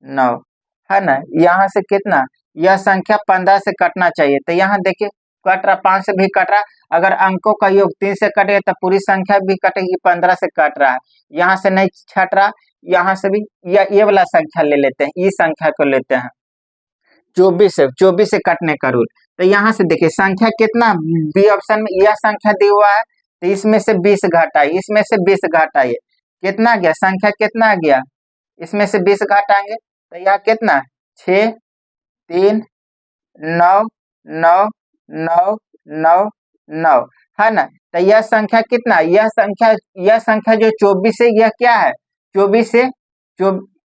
9 है ना। यहाँ से कितना, यह संख्या 15 से कटना चाहिए। तो यहाँ देखिए कट रहा, 5 से भी कट रहा। अगर अंकों का योग 3 से कटेगा तो पूरी संख्या भी कटेगी, 15 से कट रहा है। यहाँ से नहीं छट रहा, यहाँ से भी ये वाला संख्या ले लेते हैं, इस संख्या को लेते हैं 24 से कटने का रूल। तो यहाँ से देखिए संख्या कितना, बी ऑप्शन में यह संख्या दी हुआ है तो इसमें से 20 घटाइए, इसमें से 20 घटाइए, कितना गया, संख्या कितना गया, इसमें से 20 घटाएंगे तो यह कितना, 6, 3, 9, 9, 9, 9, 9 है ना। तो यह संख्या कितना, यह संख्या जो 24 है, यह क्या है, 24 से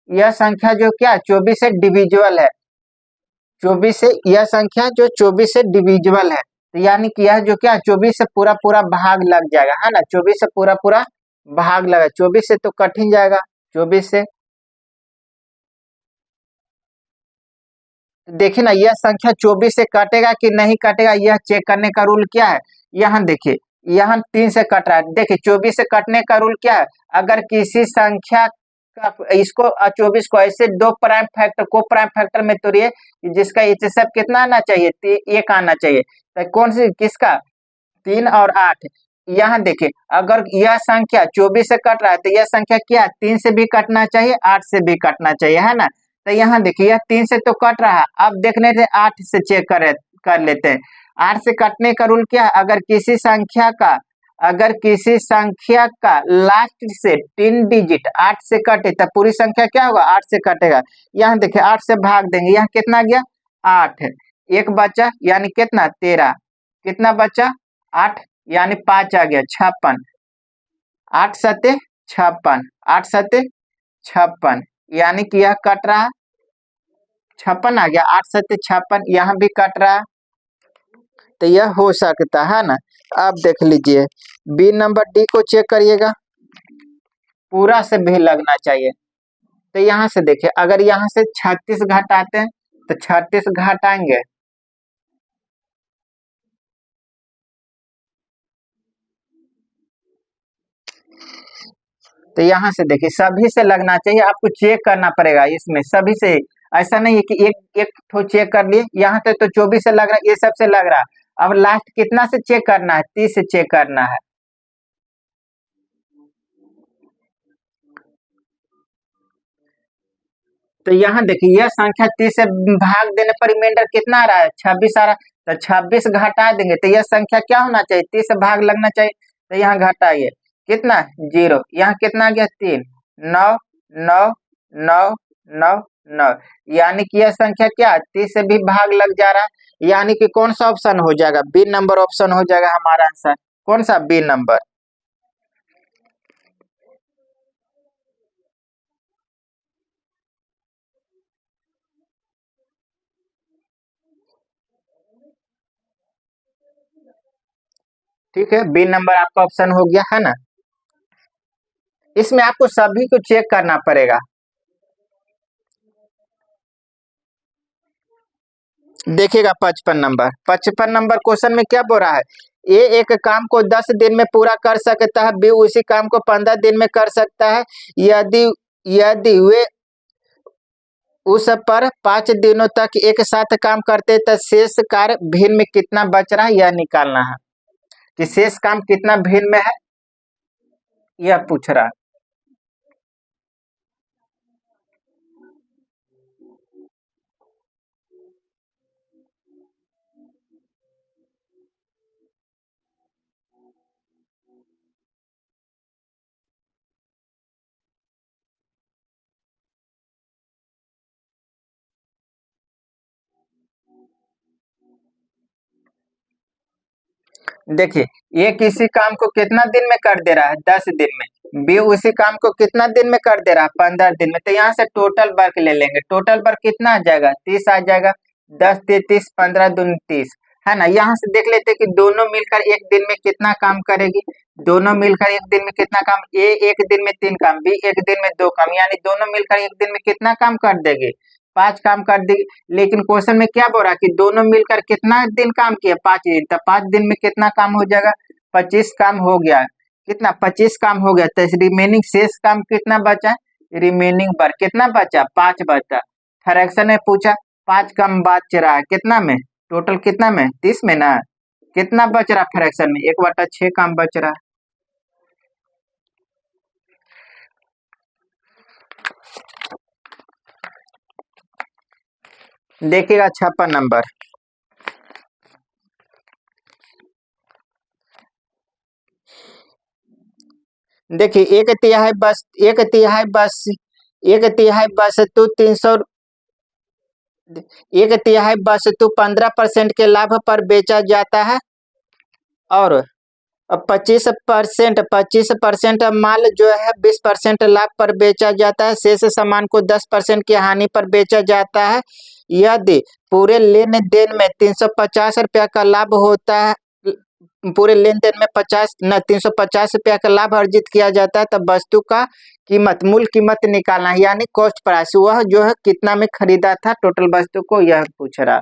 यह संख्या जो क्या 24 से डिविजिबल है, 24 से यह संख्या जो 24 से डिविजिबल है। तो यानी कि यह जो क्या 24 से पूरा पूरा भाग लग जाएगा, है ना। 24 से पूरा पूरा भाग लगा, 24 से तो कठिन जाएगा, 24 से। देखिए ना यह संख्या 24 से कटेगा कि नहीं कटेगा, यह चेक करने का रूल क्या है। यहाँ देखिए, यहाँ 3 से कट रहा है। देखिए 24 से कटने का रूल क्या है, अगर किसी संख्या का इसको 24 को ऐसे दो प्राइम फैक्टर को प्राइम फैक्टर में तोड़िए जिसका एचएसएफ कितना आना चाहिए, 1 आना चाहिए। तो कौन सी, किसका, 3 और 8। यहाँ देखिए अगर यह संख्या 24 से कट रहा है तो यह संख्या क्या, 3 से भी कटना चाहिए, 8 से भी कटना चाहिए, है ना। तो यहाँ देखिए यह 3 से तो कट रहा है, अब देखने थे 8 से चेक कर लेते हैं। 8 से कटने का रूल क्या है, अगर किसी संख्या का लास्ट से 3 डिजिट 8 से कटे तो पूरी संख्या क्या होगा, 8 से कटेगा। यहाँ देखिए 8 से भाग देंगे, यहाँ कितना गया, 8, एक बचा यानी कितना, 13, कितना बचा, 8 यानी 5 आ गया, 56, 8 सते 56, 8 सते 56, यानी कि यह कट रहा, 56 आ गया, 8 सते 56, यहाँ भी कट रहा। तो यह हो सकता है ना। आप देख लीजिए बी नंबर, डी को चेक करिएगा, पूरा से भी लगना चाहिए। तो यहाँ से देखिए, अगर यहाँ से 36 घटाते हैं तो 36 घटाएंगे तो यहाँ से देखिए सभी से लगना चाहिए, आपको चेक करना पड़ेगा इसमें सभी से। ऐसा नहीं है कि एक एक ठो चेक कर लिए, यहाँ से तो 24 से लग रहा है, ये सबसे लग रहा है। अब लास्ट कितना से चेक करना है? 30 से चेक करना है। तो यहाँ देखिए यह संख्या 30 से भाग देने पर रिमाइंडर कितना आ रहा है? 26 आ रहा है। तो 26 घटा देंगे तो यह संख्या क्या होना चाहिए? 30 से भाग लगना चाहिए। तो यहाँ घटाइए, कितना? 0। यहाँ कितना आ गया? 3। 9 9 9 9 9, यानी कि यह संख्या क्या? 30 से भी भाग लग जा रहा है, यानी कि कौन सा ऑप्शन हो जाएगा? बी नंबर ऑप्शन हो जाएगा हमारा आंसर। कौन सा? B number. ठीक है, बी नंबर आपका ऑप्शन हो गया है ना। इसमें आपको सभी को चेक करना पड़ेगा। देखिएगा 55 नंबर क्वेश्चन में क्या बोल रहा है? ए एक काम को 10 दिन में पूरा कर सकता है, बी उसी काम को 15 दिन में कर सकता है। यदि यदि वे उस पर 5 दिनों तक एक साथ काम करते तो शेष कार्य भिन्न में कितना बच रहा है, यह निकालना है कि शेष काम कितना भिन्न में है, यह पूछ रहा है। देखिए ये किसी काम को कितना दिन में कर दे रहा है? 10 दिन में। बी उसी काम को कितना दिन में कर दे रहा है? 15 दिन में। तो यहाँ से टोटल वर्क ले लेंगे। टोटल वर्क कितना आ जाएगा? 30 आ जाएगा। 10 30, 15 दूनी 30, है ना। यहाँ से देख लेते हैं कि दोनों मिलकर एक दिन में कितना काम करेगी। दोनों मिलकर एक दिन में कितना काम? ए एक दिन में 3 काम, बी एक दिन में 2 काम, यानी दोनों मिलकर एक दिन में कितना काम कर देगी? 5 काम कर देगी। लेकिन क्वेश्चन में क्या बोल रहा है कि दोनों मिलकर कितना दिन काम किया? 5 दिन। तो 5 दिन में कितना काम हो जाएगा? 25 काम हो गया। कितना? 25 काम हो गया। तो रिमेनिंग शेष काम कितना बचा? रिमेनिंग पर कितना बचा? 5 बचा। फ्रैक्शन में पूछा, 5 काम बच रहा है कितना में? टोटल कितना में? 30 में ना। कितना बच रहा फ्रैक्शन में? 1/6 काम बच रहा है। देखिएगा 56 नंबर। देखिए एक तिहाई वस्तु 300, एक तिहाई वस्तु 15% के लाभ पर बेचा जाता है और 25% माल जो है 20% लाभ पर बेचा जाता है। शेष सामान को 10% की हानि पर बेचा जाता है। यदि पूरे लेन देन में 350 रुपया का लाभ होता है, पूरे लेन देन में 350 रुपया का लाभ अर्जित किया जाता है, तब वस्तु का कीमत, मूल कीमत निकालना है, यानी कॉस्ट प्राइस, वह जो है कितना में खरीदा था टोटल वस्तु को, यह पूछ रहा।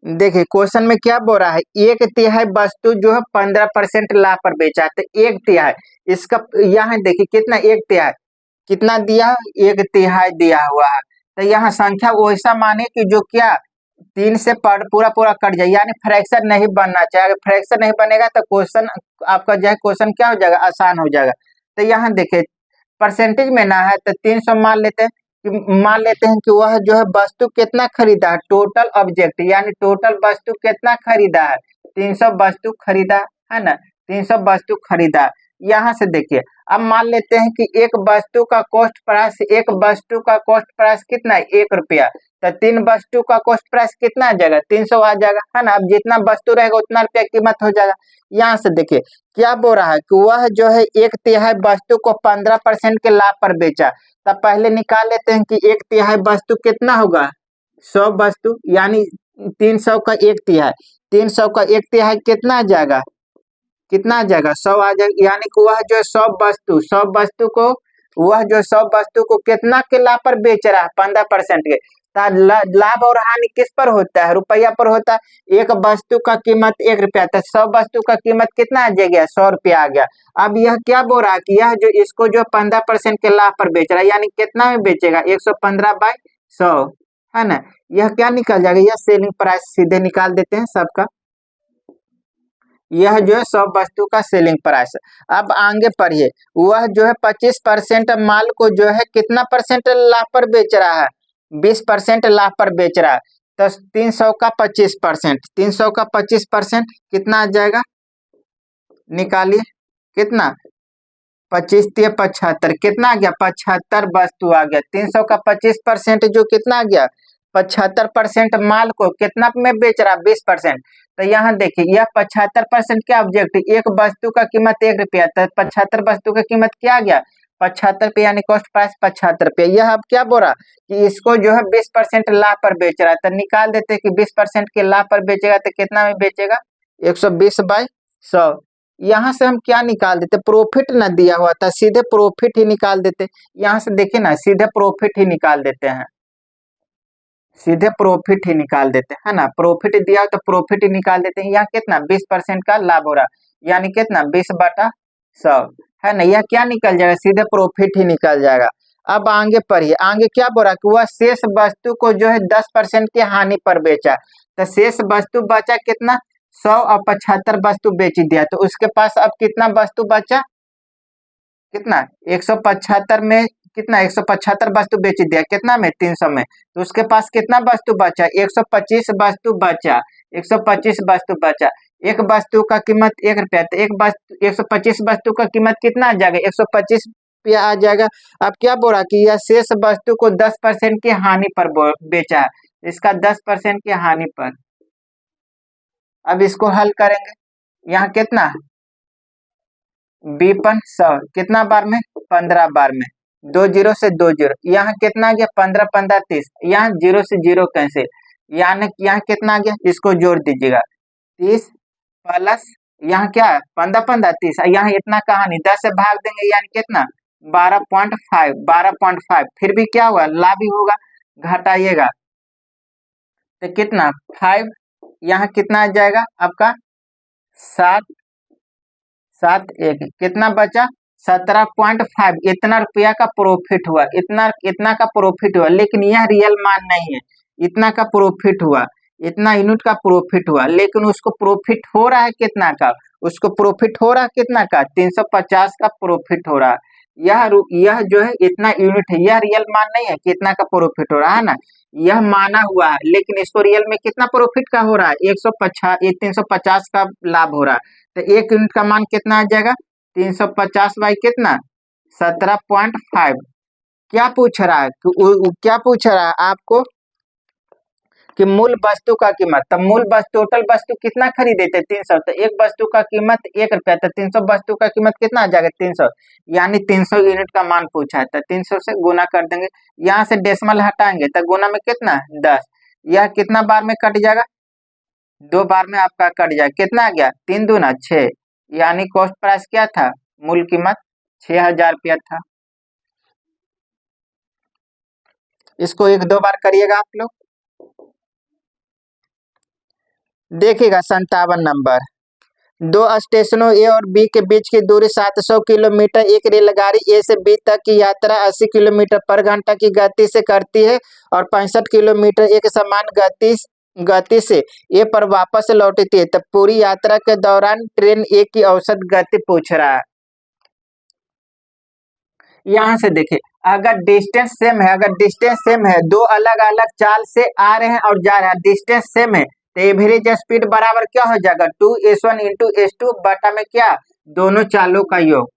देखिए क्वेश्चन में क्या बोल रहा है? एक तिहाई वस्तु जो है 15% लाभ पर बेचा, तो एक तिहाई इसका, यहाँ देखिए कितना? एक तिहाई कितना दिया? एक तिहाई दिया हुआ है। तो यहाँ संख्या वैसा माने कि जो क्या 3 से पूरा पूरा कट जाए, यानी फ्रैक्शन नहीं बनना चाहिए। अगर फ्रैक्शन नहीं बनेगा तो क्वेश्चन आपका जो है क्वेश्चन क्या हो जाएगा? आसान हो जाएगा। तो यहाँ देखिए परसेंटेज में ना है तो 300 मान लेते हैं कि वह जो है वस्तु कितना खरीदा है? टोटल ऑब्जेक्ट, यानी टोटल वस्तु कितना खरीदा है? 300 वस्तु खरीदा, है ना। 300 वस्तु खरीदा। यहाँ से देखिए अब मान लेते हैं कि एक वस्तु का कॉस्ट प्राइस, एक वस्तु का कॉस्ट प्राइस कितना है? 1 रुपया। तो 3 वस्तु का कॉस्ट प्राइस कितना आ जाएगा, 300 आ जाएगा, है ना। अब जितना वस्तु रहेगा उतना रुपया कीमत हो जाएगा। यहाँ से देखिए क्या बोल रहा है कि वह जो है 1/3 वस्तु को 15% के लाभ पर बेचा। तब पहले निकाल लेते हैं कि 1/3 वस्तु कितना होगा, 100 वस्तु, यानी 300 का 1/3, 300 का 1/3 कितना आ जाएगा, कितना आ जाएगा, 100 आ जाएगा। यानी कि वह जो 100 वस्तु को, वह जो 100 वस्तु को कितना के लाभ पर बेच रहा है, 15% के। लाभ और हानि किस पर होता है, रुपया पर होता है। एक वस्तु का कीमत 1 रुपया था, 100 वस्तु का कीमत कितना आ गया, 100 रुपया आ गया। अब यह क्या बोल रहा है कि यह जो इसको जो 15% के लाभ पर बेच रहा है, यानी कितना में बेचेगा, 115/100, है ना। यह क्या निकल जाएगा, यह सेलिंग प्राइस सीधे निकाल देते हैं सबका। यह जो है 100 वस्तु का सेलिंग प्राइस। अब आगे पढ़िए, वह जो है 25% माल को जो है कितना परसेंट लाभ पर बेच रहा है, 20% लाभ पर बेच रहा है। तो 300 का 25%, 300 का 25% कितना आ जाएगा, निकालिए, कितना, 25 × 75, कितना आ गया, 75 वस्तु आ गया। 300 का 25% जो कितना आ गया, 75% माल को कितना में बेच रहा, 20%। तो यहाँ देखिए यह 75% क्या ऑब्जेक्ट, एक वस्तु का कीमत 1 रुपया, तो 75 वस्तु का कीमत क्या आ गया, 75 रुपये, यानी कॉस्ट प्राइस 75 रुपये। यह अब क्या बोल रहा कि इसको जो है 20% लाभ पर बेच रहा है। तो निकाल देते कि 20% के लाभ पर बेचेगा तो कितना में बेचेगा, 120/100। यहाँ से हम क्या निकाल देते, प्रॉफिट ना दिया हुआ था, सीधे प्रॉफिट ही निकाल देते। यहाँ से देखिए ना, सीधे प्रॉफिट ही निकाल देते हैं, सीधे प्रॉफिट ही निकाल देते हैं, है ना। प्रॉफिट दिया तो प्रॉफिट ही निकाल देते हैं। यहाँ कितना, 20% का लाभ हो रहा, यानी कितना, 20/100, है ना। यह क्या निकल जाएगा, सीधे प्रॉफिट ही निकल जाएगा। अब आगे पढ़िए, आगे क्या बोल रहा कि वह शेष वस्तु को जो है 10% की हानि पर बेचा। तो शेष वस्तु बचा कितना, 100 और 75 वस्तु बेच दिया, तो उसके पास अब कितना वस्तु बचा, कितना, 175 में कितना, 175 वस्तु बेच दिया, कितना में, 300 में। तो उसके पास कितना वस्तु बचा, 125 वस्तु बचा, 125 वस्तु बचा। एक वस्तु का कीमत 1 रुपया, तो एक वस्तु 125 वस्तु का कीमत कितना आ जाएगा, 125 रुपया आ जाएगा। अब क्या बोला कि यह शेष वस्तु को 10% की हानि पर बेचा है, इसका 10% की हानि पर। अब इसको हल करेंगे, यहाँ कितना, बीपन 100 कितना बार में, 15 बार में, 2 जीरो से 2 जीरो, यहाँ कितना आ गया, 15 15 30, यहाँ 0 से 0 कैंसिल, यानी यहाँ कितना आ गया, इसको जोड़ दीजिएगा, 30 प्लस यहाँ क्या है, 15 15 30, यहाँ इतना कहा नहीं, 10 से भाग देंगे, यानी कितना, 12.5, 12.5, फिर भी क्या हुआ, लाभ ही होगा, घटाइएगा तो कितना, 5, यहाँ कितना आ जाएगा आपका, 7 7 1, कितना बचा, 17.5। इतना रुपया का प्रॉफिट हुआ, इतना का प्रॉफिट हुआ, लेकिन यह रियल मान नहीं है। इतना का प्रॉफिट हुआ, इतना यूनिट का प्रॉफिट हुआ, लेकिन उसको प्रॉफिट हो रहा है कितना का, उसको प्रॉफिट हो रहा है कितना का, 350 का प्रॉफिट हो रहा है। यह जो है इतना यूनिट है, यह रियल मान नहीं है कि इतना का प्रॉफिट हो रहा है ना, यह माना हुआ है, लेकिन इसको रियल में कितना प्रॉफिट का हो रहा है, 350 का लाभ हो रहा है। तो 1 यूनिट का मान कितना आ जाएगा, 350 बाई कितना, 17.5। क्या पूछ रहा है, क्या पूछ रहा है आपको कि मूल वस्तु का कीमत, तब मूल वस्तु, टोटल वस्तु कितना खरीदे थे, 300, तो एक वस्तु का कीमत 1 रुपया, तो 300 वस्तु का कीमत कितना आ जाएगा, 300, यानी 300 यूनिट का मान पूछा है, तो 300 से गुना कर देंगे। यहाँ से डेसिमल हटाएंगे तो गुना में कितना, 10, यह कितना बार में कट जाएगा, 2 बार में आपका कट जाएगा, कितना आ गया, 3 दूना 6, यानी कॉस्ट प्राइस क्या था, मूल कीमत 6000 रुपया था। इसको 1 2 बार करिएगा आप लोग, देखिएगा 57 नंबर। 2 स्टेशनों ए और बी के बीच की दूरी 700 किलोमीटर। एक रेलगाड़ी ए से बी तक की यात्रा 80 किलोमीटर पर घंटा की गति से करती है और 65 किलोमीटर एक समान गति से ए पर वापस लौटती है। तब पूरी यात्रा के दौरान ट्रेन ए की औसत गति पूछ रहा है। यहाँ से देखिए, अगर डिस्टेंस सेम है, 2 अलग अलग चाल से आ रहे हैं और जा रहे हैं, डिस्टेंस सेम है, तो एवरेज स्पीड बराबर क्या हो जाएगा, 2s1 × s2 बटा में क्या, दोनों चालों का योग।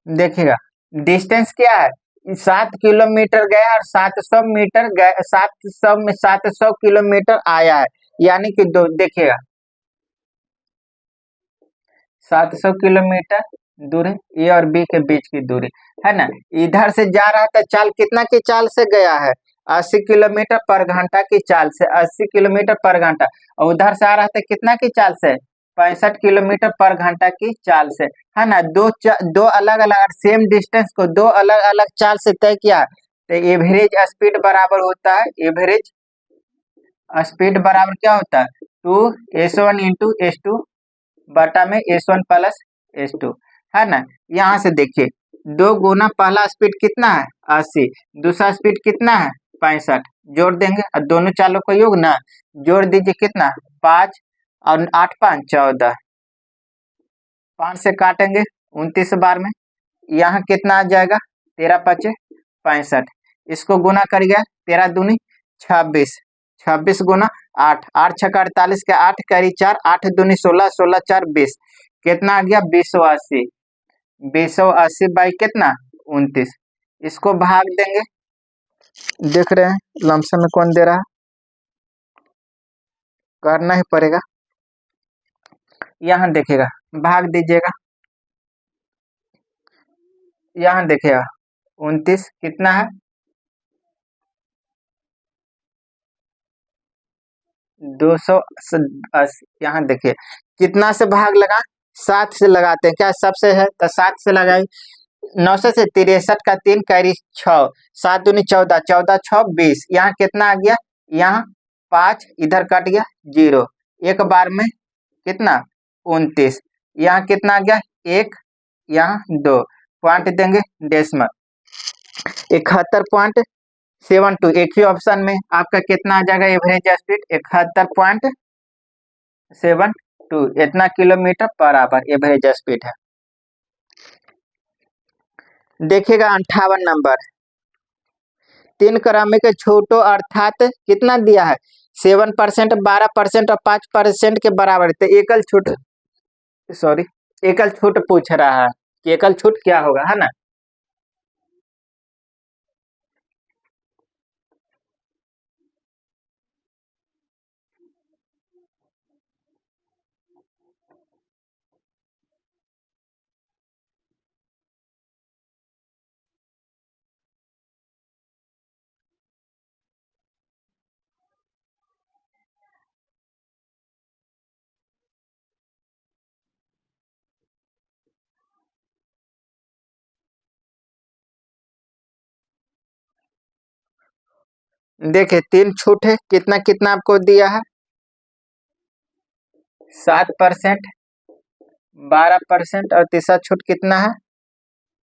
देखिएगा डिस्टेंस क्या है, 7 किलोमीटर गया और 700 मीटर गया, 700 आया है, यानी कि दो देखिएगा 700 किलोमीटर दूरी ए और बी के बीच की दूरी है ना। इधर से जा रहा था, चाल कितना की चाल से गया है, 80 किलोमीटर पर घंटा की चाल से, 80 किलोमीटर पर घंटा। और उधर से आ रहा था कितना की चाल से, 65 किलोमीटर पर घंटा की चाल से, है ना। दो अलग अलग सेम डिस्टेंस को दो अलग अलग चाल से तय किया, तो एवरेज स्पीड बराबर होता है, एवरेज स्पीड बराबर क्या होता है, 2s1 × s2 बटा में s1 प्लस s2, है ना। यहाँ से देखिए 2 गुना पहला स्पीड कितना है 80, दूसरा स्पीड कितना है 65, जोड़ देंगे और दोनों चालों का योग ना, जोड़ दीजिए कितना 5 और 8 5 14, 5 से काटेंगे 29 बार में, यहाँ कितना आ जाएगा 13 5 65, इसको गुना करिएगा 13 दूनी 26, 26 गुना 8, 8 छक्का 48 के 8 करी 4, 8 दूनी 16, 16 4 20, कितना आ गया 280, 280 बाई कितना 29, इसको भाग देंगे, देख रहे हैं लमसम में कौन दे रहा है, करना ही पड़ेगा, यहाँ देखिएगा भाग दीजिएगा, यहाँ देखिएगा 29 कितना है 280, यहाँ देखिए कितना से भाग लगा 7 से लगाते हैं, क्या सबसे है तो 7 से लगाई, 900 से 63 का 3 कैरी 6, 7 दूनी 14, 14 6 20, यहाँ कितना आ गया, यहाँ 5 इधर कट गया 0, एक बार में कितना 29, यहाँ कितना आ गया 1, यहाँ 2 पॉइंट देंगे डेसिमल, 71.72, एक ही ऑप्शन में आपका कितना आ जाएगा एवरेज स्पीड 71.72, इतना kilometre per hour average speed है। देखिएगा 58 नंबर, 3 क्रमिक छूटो अर्थात कितना दिया है 7%, 12% और 5% के बराबर, तो एकल छूट, सॉरी एकल छूट पूछ रहा है कि एकल छूट क्या होगा, है ना। देखिए 3 छूट है, कितना कितना आपको दिया है 7%, 12% और तीसरा छूट कितना है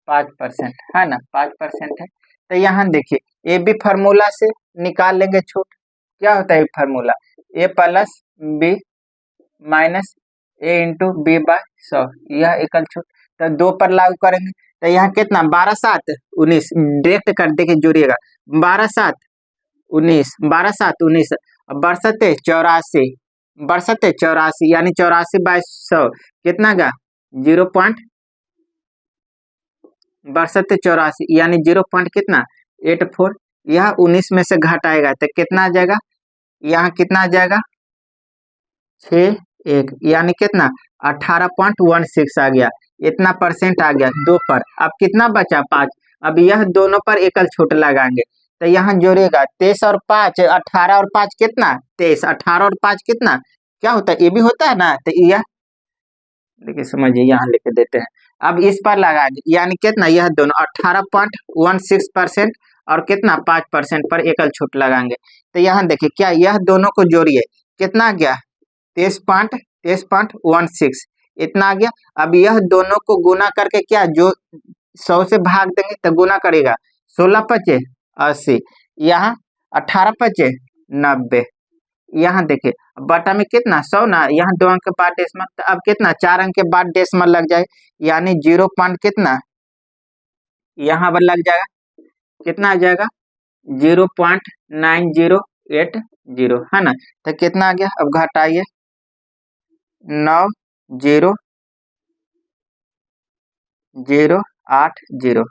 5%, है ना 5% है। तो यहाँ देखिए ए बी फार्मूला से निकाल लेंगे छूट, क्या होता है फार्मूला, ए प्लस बी माइनस ए इंटू बी बाय 100, यह एकल छूट, तो 2 पर लागू करेंगे, तो यहाँ कितना 12 7 19, डायरेक्ट कर देके जोड़िएगा 12 7 19, 12 7 19, बरसते 84, बरसते 84 यानी 84/100 कितना का 0. बरसते 84 यानी 0 पॉइंट कितना 84, यह 19 में से घटाएगा तो कितना आ जाएगा, यहाँ कितना आ जाएगा 6 1, यानी कितना 18.16 आ गया, इतना परसेंट आ गया 2 पर, अब कितना बचा 5, अब यह दोनों पर एकल छूट लगाएंगे, तो यहाँ जोड़ेगा 23 और 5, 18 और 5 कितना 23, 18 और 5 कितना क्या होता है, ये भी होता है ना, तो यह देखिए समझिए यहाँ लिख देते हैं, अब इस पर लगाएंगे यानी कितना यह दोनों 18.16% और कितना 5% पर एकल छूट लगाएंगे, तो यहाँ देखिए क्या यह दोनों को जोड़िए कितना आ गया 23.16 इतना आ गया, अब यह दोनों को गुना करके क्या जो 100 से भाग देंगे तो गुना करेगा 16 5 80, यहाँ 18 5 90, यहाँ देखिए बटा में कितना 100 ना, यहाँ 2 अंक के बाद डेसिमल, तो अब कितना 4 अंक के बाद डेसिमल लग जाए, यानी 0 पॉइंट कितना यहाँ पर लग जाएगा, कितना आ जाएगा 0.9080, है ना। तो कितना आ गया, अब घटाइए 9 0 0 8 0,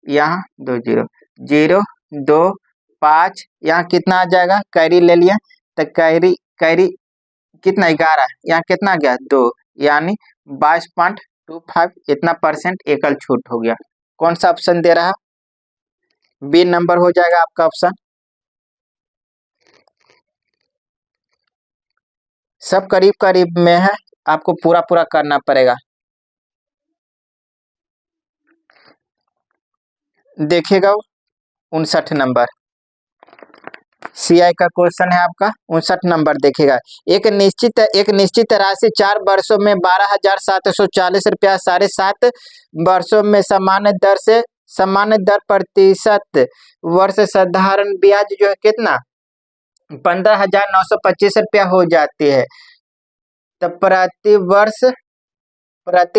यहाँ 2 0 0 2 5, यहाँ कितना आ जाएगा, कैरी ले लिया तो कैरी कैरी कितना 11, यहाँ कितना गया 2, यानी 22.25 इतना परसेंट एकल छूट हो गया। कौन सा ऑप्शन दे रहा है, बी नंबर हो जाएगा आपका ऑप्शन। सब करीब करीब में है, आपको पूरा पूरा करना पड़ेगा। देखिएगा 59 नंबर सीआई का क्वेश्चन है आपका 59 नंबर। देखिएगा एक निश्चित राशि 4 वर्षों में 12,740 रुपया 7.5 वर्षों में सामान्य दर प्रतिशत वर्ष साधारण ब्याज जो है कितना 15,925 रुपया हो जाती है। तो प्रति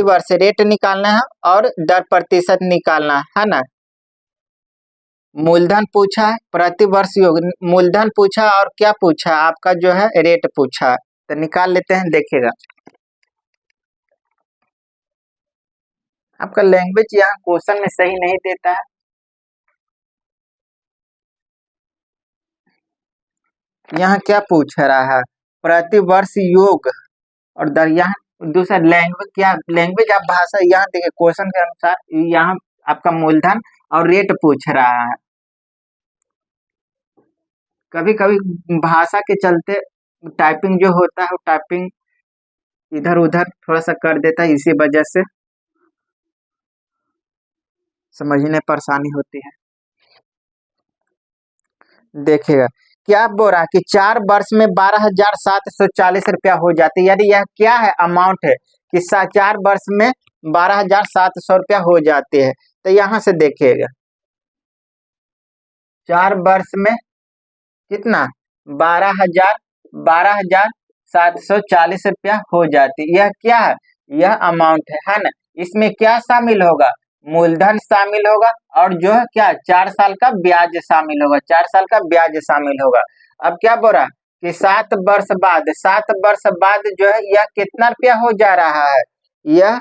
वर्ष रेट निकालना है और दर प्रतिशत निकालना है ना। मूलधन पूछा है, प्रति वर्ष योग मूलधन पूछा और क्या पूछा आपका जो है रेट पूछा, तो निकाल लेते हैं। देखिएगा आपका लैंग्वेज यहाँ क्वेश्चन में सही नहीं देता है। यहाँ क्या पूछ रहा है, प्रति वर्ष योग और दर। यहाँ दूसरा लैंग्वेज क्या, लैंग्वेज आप भाषा, यहाँ देखिए क्वेश्चन के अनुसार यहाँ आपका मूलधन और रेट पूछ रहा है। कभी कभी भाषा के चलते टाइपिंग जो होता है वो टाइपिंग इधर उधर थोड़ा सा कर देता है, इसी वजह से समझने परेशानी होती है। देखिएगा क्या बोल रहा है कि 4 वर्ष में 12,740 रुपया हो जाती है, यानी यह क्या है अमाउंट है कि 4 वर्ष में 12,700 रुपया हो जाते हैं। तो यहाँ से देखिएगा 4 वर्ष में कितना 12,740 रुपया हो जाती, यह क्या है, यह अमाउंट है ना। इसमें क्या शामिल होगा, मूलधन शामिल होगा और जो है क्या 4 साल का ब्याज शामिल होगा, 4 साल का ब्याज शामिल होगा। अब क्या बोल रहा कि 7 वर्ष बाद जो है यह कितना रुपया हो जा रहा है, यह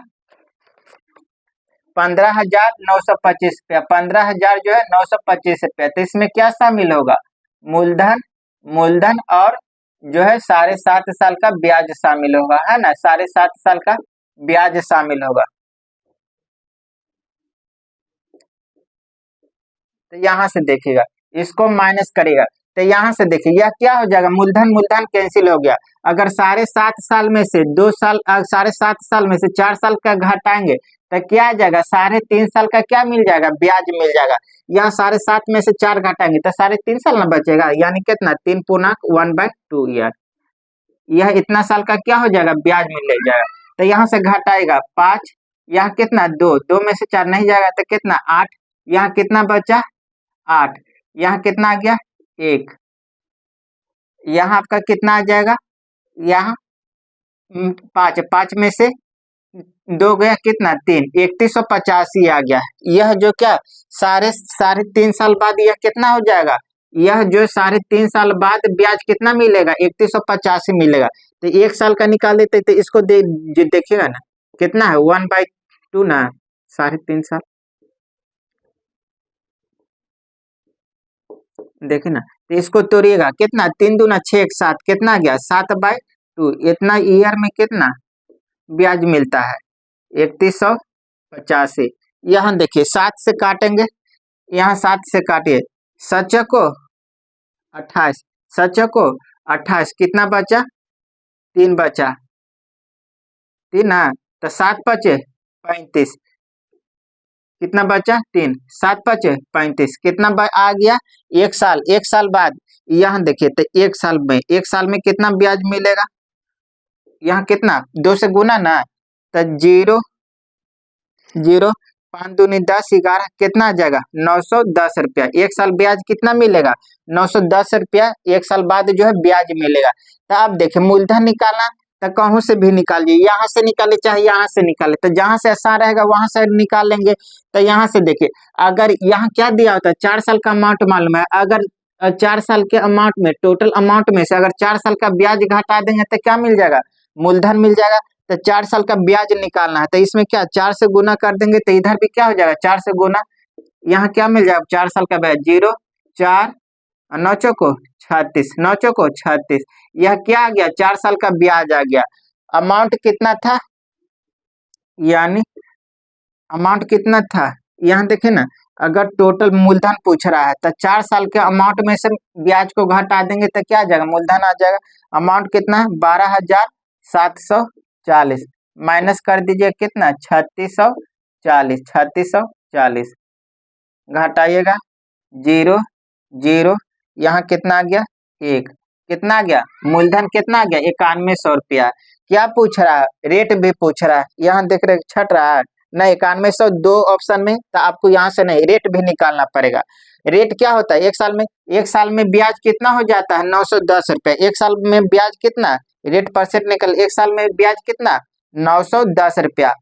15,925 रुपया, 15,000 जो है 925 रुपया। तो इसमें क्या शामिल होगा, मूलधन और जो है 7.5 साल का ब्याज शामिल होगा, है ना, 7.5 साल का ब्याज शामिल होगा। तो यहाँ से देखिएगा इसको माइनस करेगा, तो यहाँ से देखिए यह क्या हो जाएगा, मूलधन कैंसिल हो गया। अगर 7.5 साल में से 2 साल 7.5 साल में से 4 साल का घटाएंगे तो क्या आ जाएगा, 3.5 साल का क्या मिल जाएगा, ब्याज मिल जाएगा। यहाँ 7.5 में से 4 घटाएंगे तो 3.5 साल ना बचेगा, यानी कितना 3×1/2 ईयर, यह इतना साल का क्या हो जाएगा, ब्याज मिल जाएगा। तो यहाँ से घटाएगा 5, यहाँ कितना 2 में से 4 नहीं जाएगा तो कितना 8, यहाँ कितना बचा 8, यहाँ कितना आ गया 1, यहाँ आपका कितना आ जाएगा, यहाँ 5 में से 2 गया कितना 3, 3185 आ गया। यह जो क्या 3.5 साल बाद यह कितना हो जाएगा, यह जो 3.5 साल बाद ब्याज कितना मिलेगा 3185 मिलेगा। तो 1 साल का निकाल देते तो इसको देखिएगा ना कितना है 1/2 ना, 3.5 साल देखिए ना। तो इसको तोड़िएगा कितना 3 दूना 6 1 7 कितना गया 7/2, इतना ईयर में कितना ब्याज मिलता है 3185। यहाँ देखिए 7 से काटेंगे, यहाँ 7 से काटिए 7 को 28, 7 को 28 कितना बचा 3 बचा 3 ना, तो 7 बचे 35 कितना बचा 3, 7 बचे 35 कितना आ गया 1 साल बाद। यहाँ देखिए तो 1 साल में कितना ब्याज मिलेगा, यहाँ कितना 2 से गुना ना, तो 0 0 5 दूनी 10 11 कितना आ जाएगा 910 रुपया। 1 साल ब्याज कितना मिलेगा 910 रुपया, 1 साल बाद जो है ब्याज मिलेगा। तो आप देखिए मूलधन निकालना तो कहूँ से भी निकालिए, यहाँ से निकाले चाहे यहाँ से निकाले, तो जहाँ से आसान रहेगा वहां से निकाल लेंगे। तो यहाँ से देखिए अगर यहाँ क्या दिया होता है 4 साल का अमाउंट मालूम है, अगर 4 साल के अमाउंट में टोटल अमाउंट में से अगर 4 साल का ब्याज घटा देंगे तो क्या मिल जाएगा, मूलधन मिल जाएगा। तो 4 साल का ब्याज निकालना है, तो इसमें क्या 4 से गुना कर देंगे तो इधर भी क्या हो जाएगा 4 से गुना, यहाँ क्या मिल जाएगा 4 साल का ब्याज 0 4 और 9 चौको 36, 9 चौको 36, यह क्या आ गया 4 साल का ब्याज आ गया। अमाउंट कितना था, यानी अमाउंट कितना था, यहाँ देखे ना, अगर टोटल मूलधन पूछ रहा है तो 4 साल के अमाउंट में से ब्याज को घटा देंगे तो क्या आ जाएगा मूलधन आ जाएगा। अमाउंट कितना है 12,740, माइनस कर दीजिए कितना 3640, 3640 घटाइएगा 0 0, यहाँ कितना आ गया 1, कितना आ गया मूलधन कितना आ गया 9100 रुपया। क्या पूछ रहा है रेट भी पूछ रहा है, यहाँ देख रहे छट रहा है नहीं 9100 दो ऑप्शन में, तो आपको यहाँ से नहीं रेट भी निकालना पड़ेगा। रेट क्या होता है एक साल में ब्याज कितना हो जाता है 910 रुपया, एक साल में ब्याज कितना रेट परसेंट निकल, एक साल में ब्याज कितना 910 रुपया,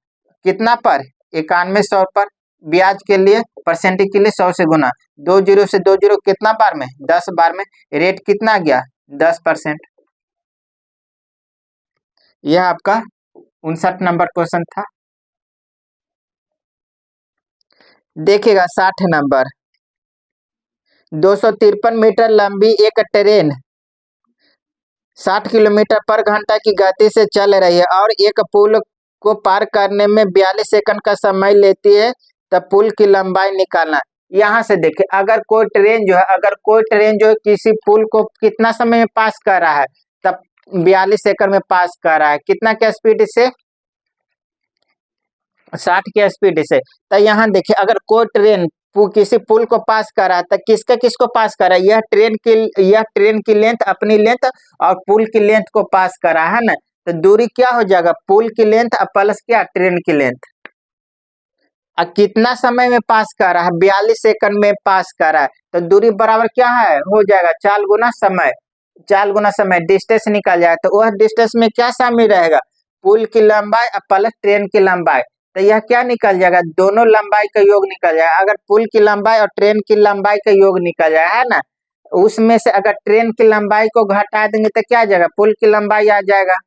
कितना पर 9100 पर, ब्याज के लिए परसेंटेज के लिए 100 से गुना, 2 जीरो से 2 जीरो कितना बार में 10 बार में, रेट कितना गया 10%। यह आपका 59 नंबर क्वेश्चन था। देखिएगा 60 नंबर, 253 मीटर लंबी एक ट्रेन 60 किलोमीटर पर घंटा की गति से चल रही है और एक पुल को पार करने में 42 सेकंड का समय लेती है, तब पुल की लंबाई निकालना। यहाँ से देखिए अगर कोई ट्रेन जो है किसी पुल को कितना समय में पास कर रहा है, तब 42 सेकंड में पास कर रहा है, कितना के स्पीड से 60 के स्पीड से। तो यहाँ देखिए अगर कोई ट्रेन किसी पुल को पास कर रहा है तो किसको पास कर रहा है, यह ट्रेन की लेंथ अपनी लेंथ और पुल की लेंथ को पास कर रहा है ना, तो दूरी क्या हो जाएगा पुल की लेंथ प्लस क्या ट्रेन की लेंथ। अब कितना समय में पास कर रहा है 42 सेकंड में पास कर रहा है, तो दूरी बराबर क्या है हो जाएगा 4 गुना समय, 4 गुना समय डिस्टेंस निकल जाए, तो वह डिस्टेंस में क्या शामिल रहेगा पुल की लंबाई प्लस ट्रेन की लंबाई, तो यह क्या निकल जाएगा दोनों लंबाई का योग निकल जाएगा। अगर पुल की लंबाई और ट्रेन की लंबाई का योग निकल जाए है ना, उसमें से अगर ट्रेन की लंबाई को घटा देंगे तो क्या आ जाएगा पुल की लंबाई आ जाएगा।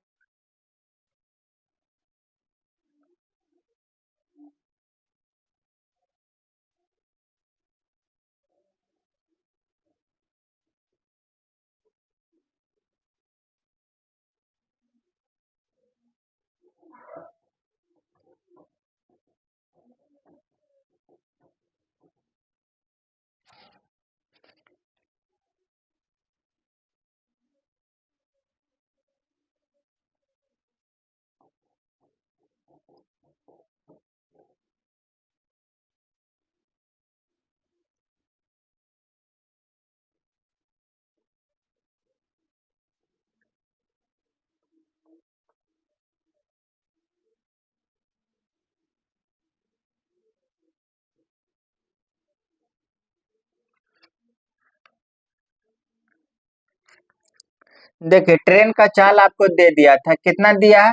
देखिए ट्रेन का चाल आपको दे दिया था, कितना दिया है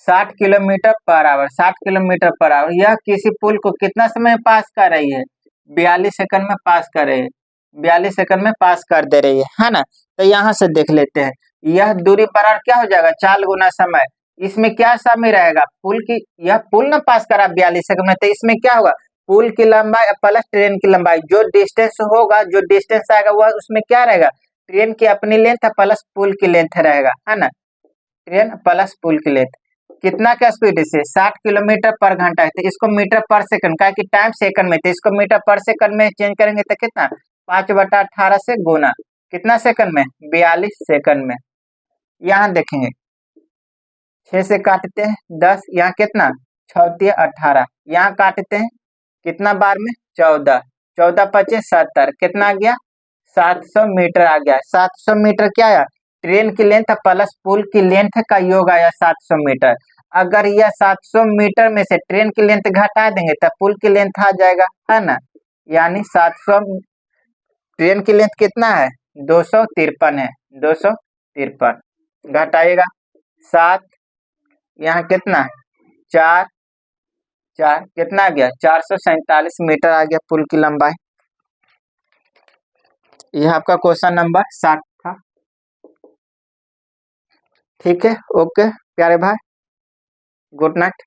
60 kilometre per hour, 60 kilometre per hour, यह किसी पुल को कितना समय में पास कर रही है 42 सेकंड में पास कर रही है, 42 सेकंड में पास कर दे रही है ना। तो यहाँ से देख लेते हैं यह दूरी बराबर क्या हो जाएगा 4 गुना समय, इसमें क्या शामिल रहेगा पुल की, यह पुल ना पास करा 42 सेकंड में, तो इसमें क्या होगा पुल की लंबाई प्लस ट्रेन की लंबाई, जो डिस्टेंस होगा जो डिस्टेंस आएगा वह उसमें क्या रहेगा ट्रेन की अपनी लेंथ प्लस पुल की लेंथ रहेगा है ना, ट्रेन प्लस पुल की लेंथ, कितना का स्पीड से 60 किलोमीटर पर घंटा है, तो इसको मीटर पर सेकंड का कि टाइम सेकंड में, तो इसको मीटर पर सेकंड में चेंज करेंगे तो कितना 5/18 से गुना, कितना सेकंड में 42 सेकंड में। यहाँ देखेंगे 6 से काटते हैं 10, यहाँ कितना 6×18, यहाँ काटते हैं कितना बार में 14, 14×5 = 70, कितना आ गया 700 मीटर आ गया। 700 मीटर क्या आया ट्रेन की लेंथ प्लस पुल की लेंथ का योग आया 700 मीटर। अगर यह 700 मीटर में से ट्रेन की लेंथ घटा देंगे तो पुल की लेंथ आ जाएगा है ना, यानी 700, ट्रेन की लेंथ कितना है 253 है, 253 घटाइएगा 7, यहाँ कितना 4 4, कितना आ गया 447 मीटर आ गया पुल की लंबाई। यह आपका क्वेश्चन नंबर 60 था। ठीक है ओके प्यारे भाई। Good night.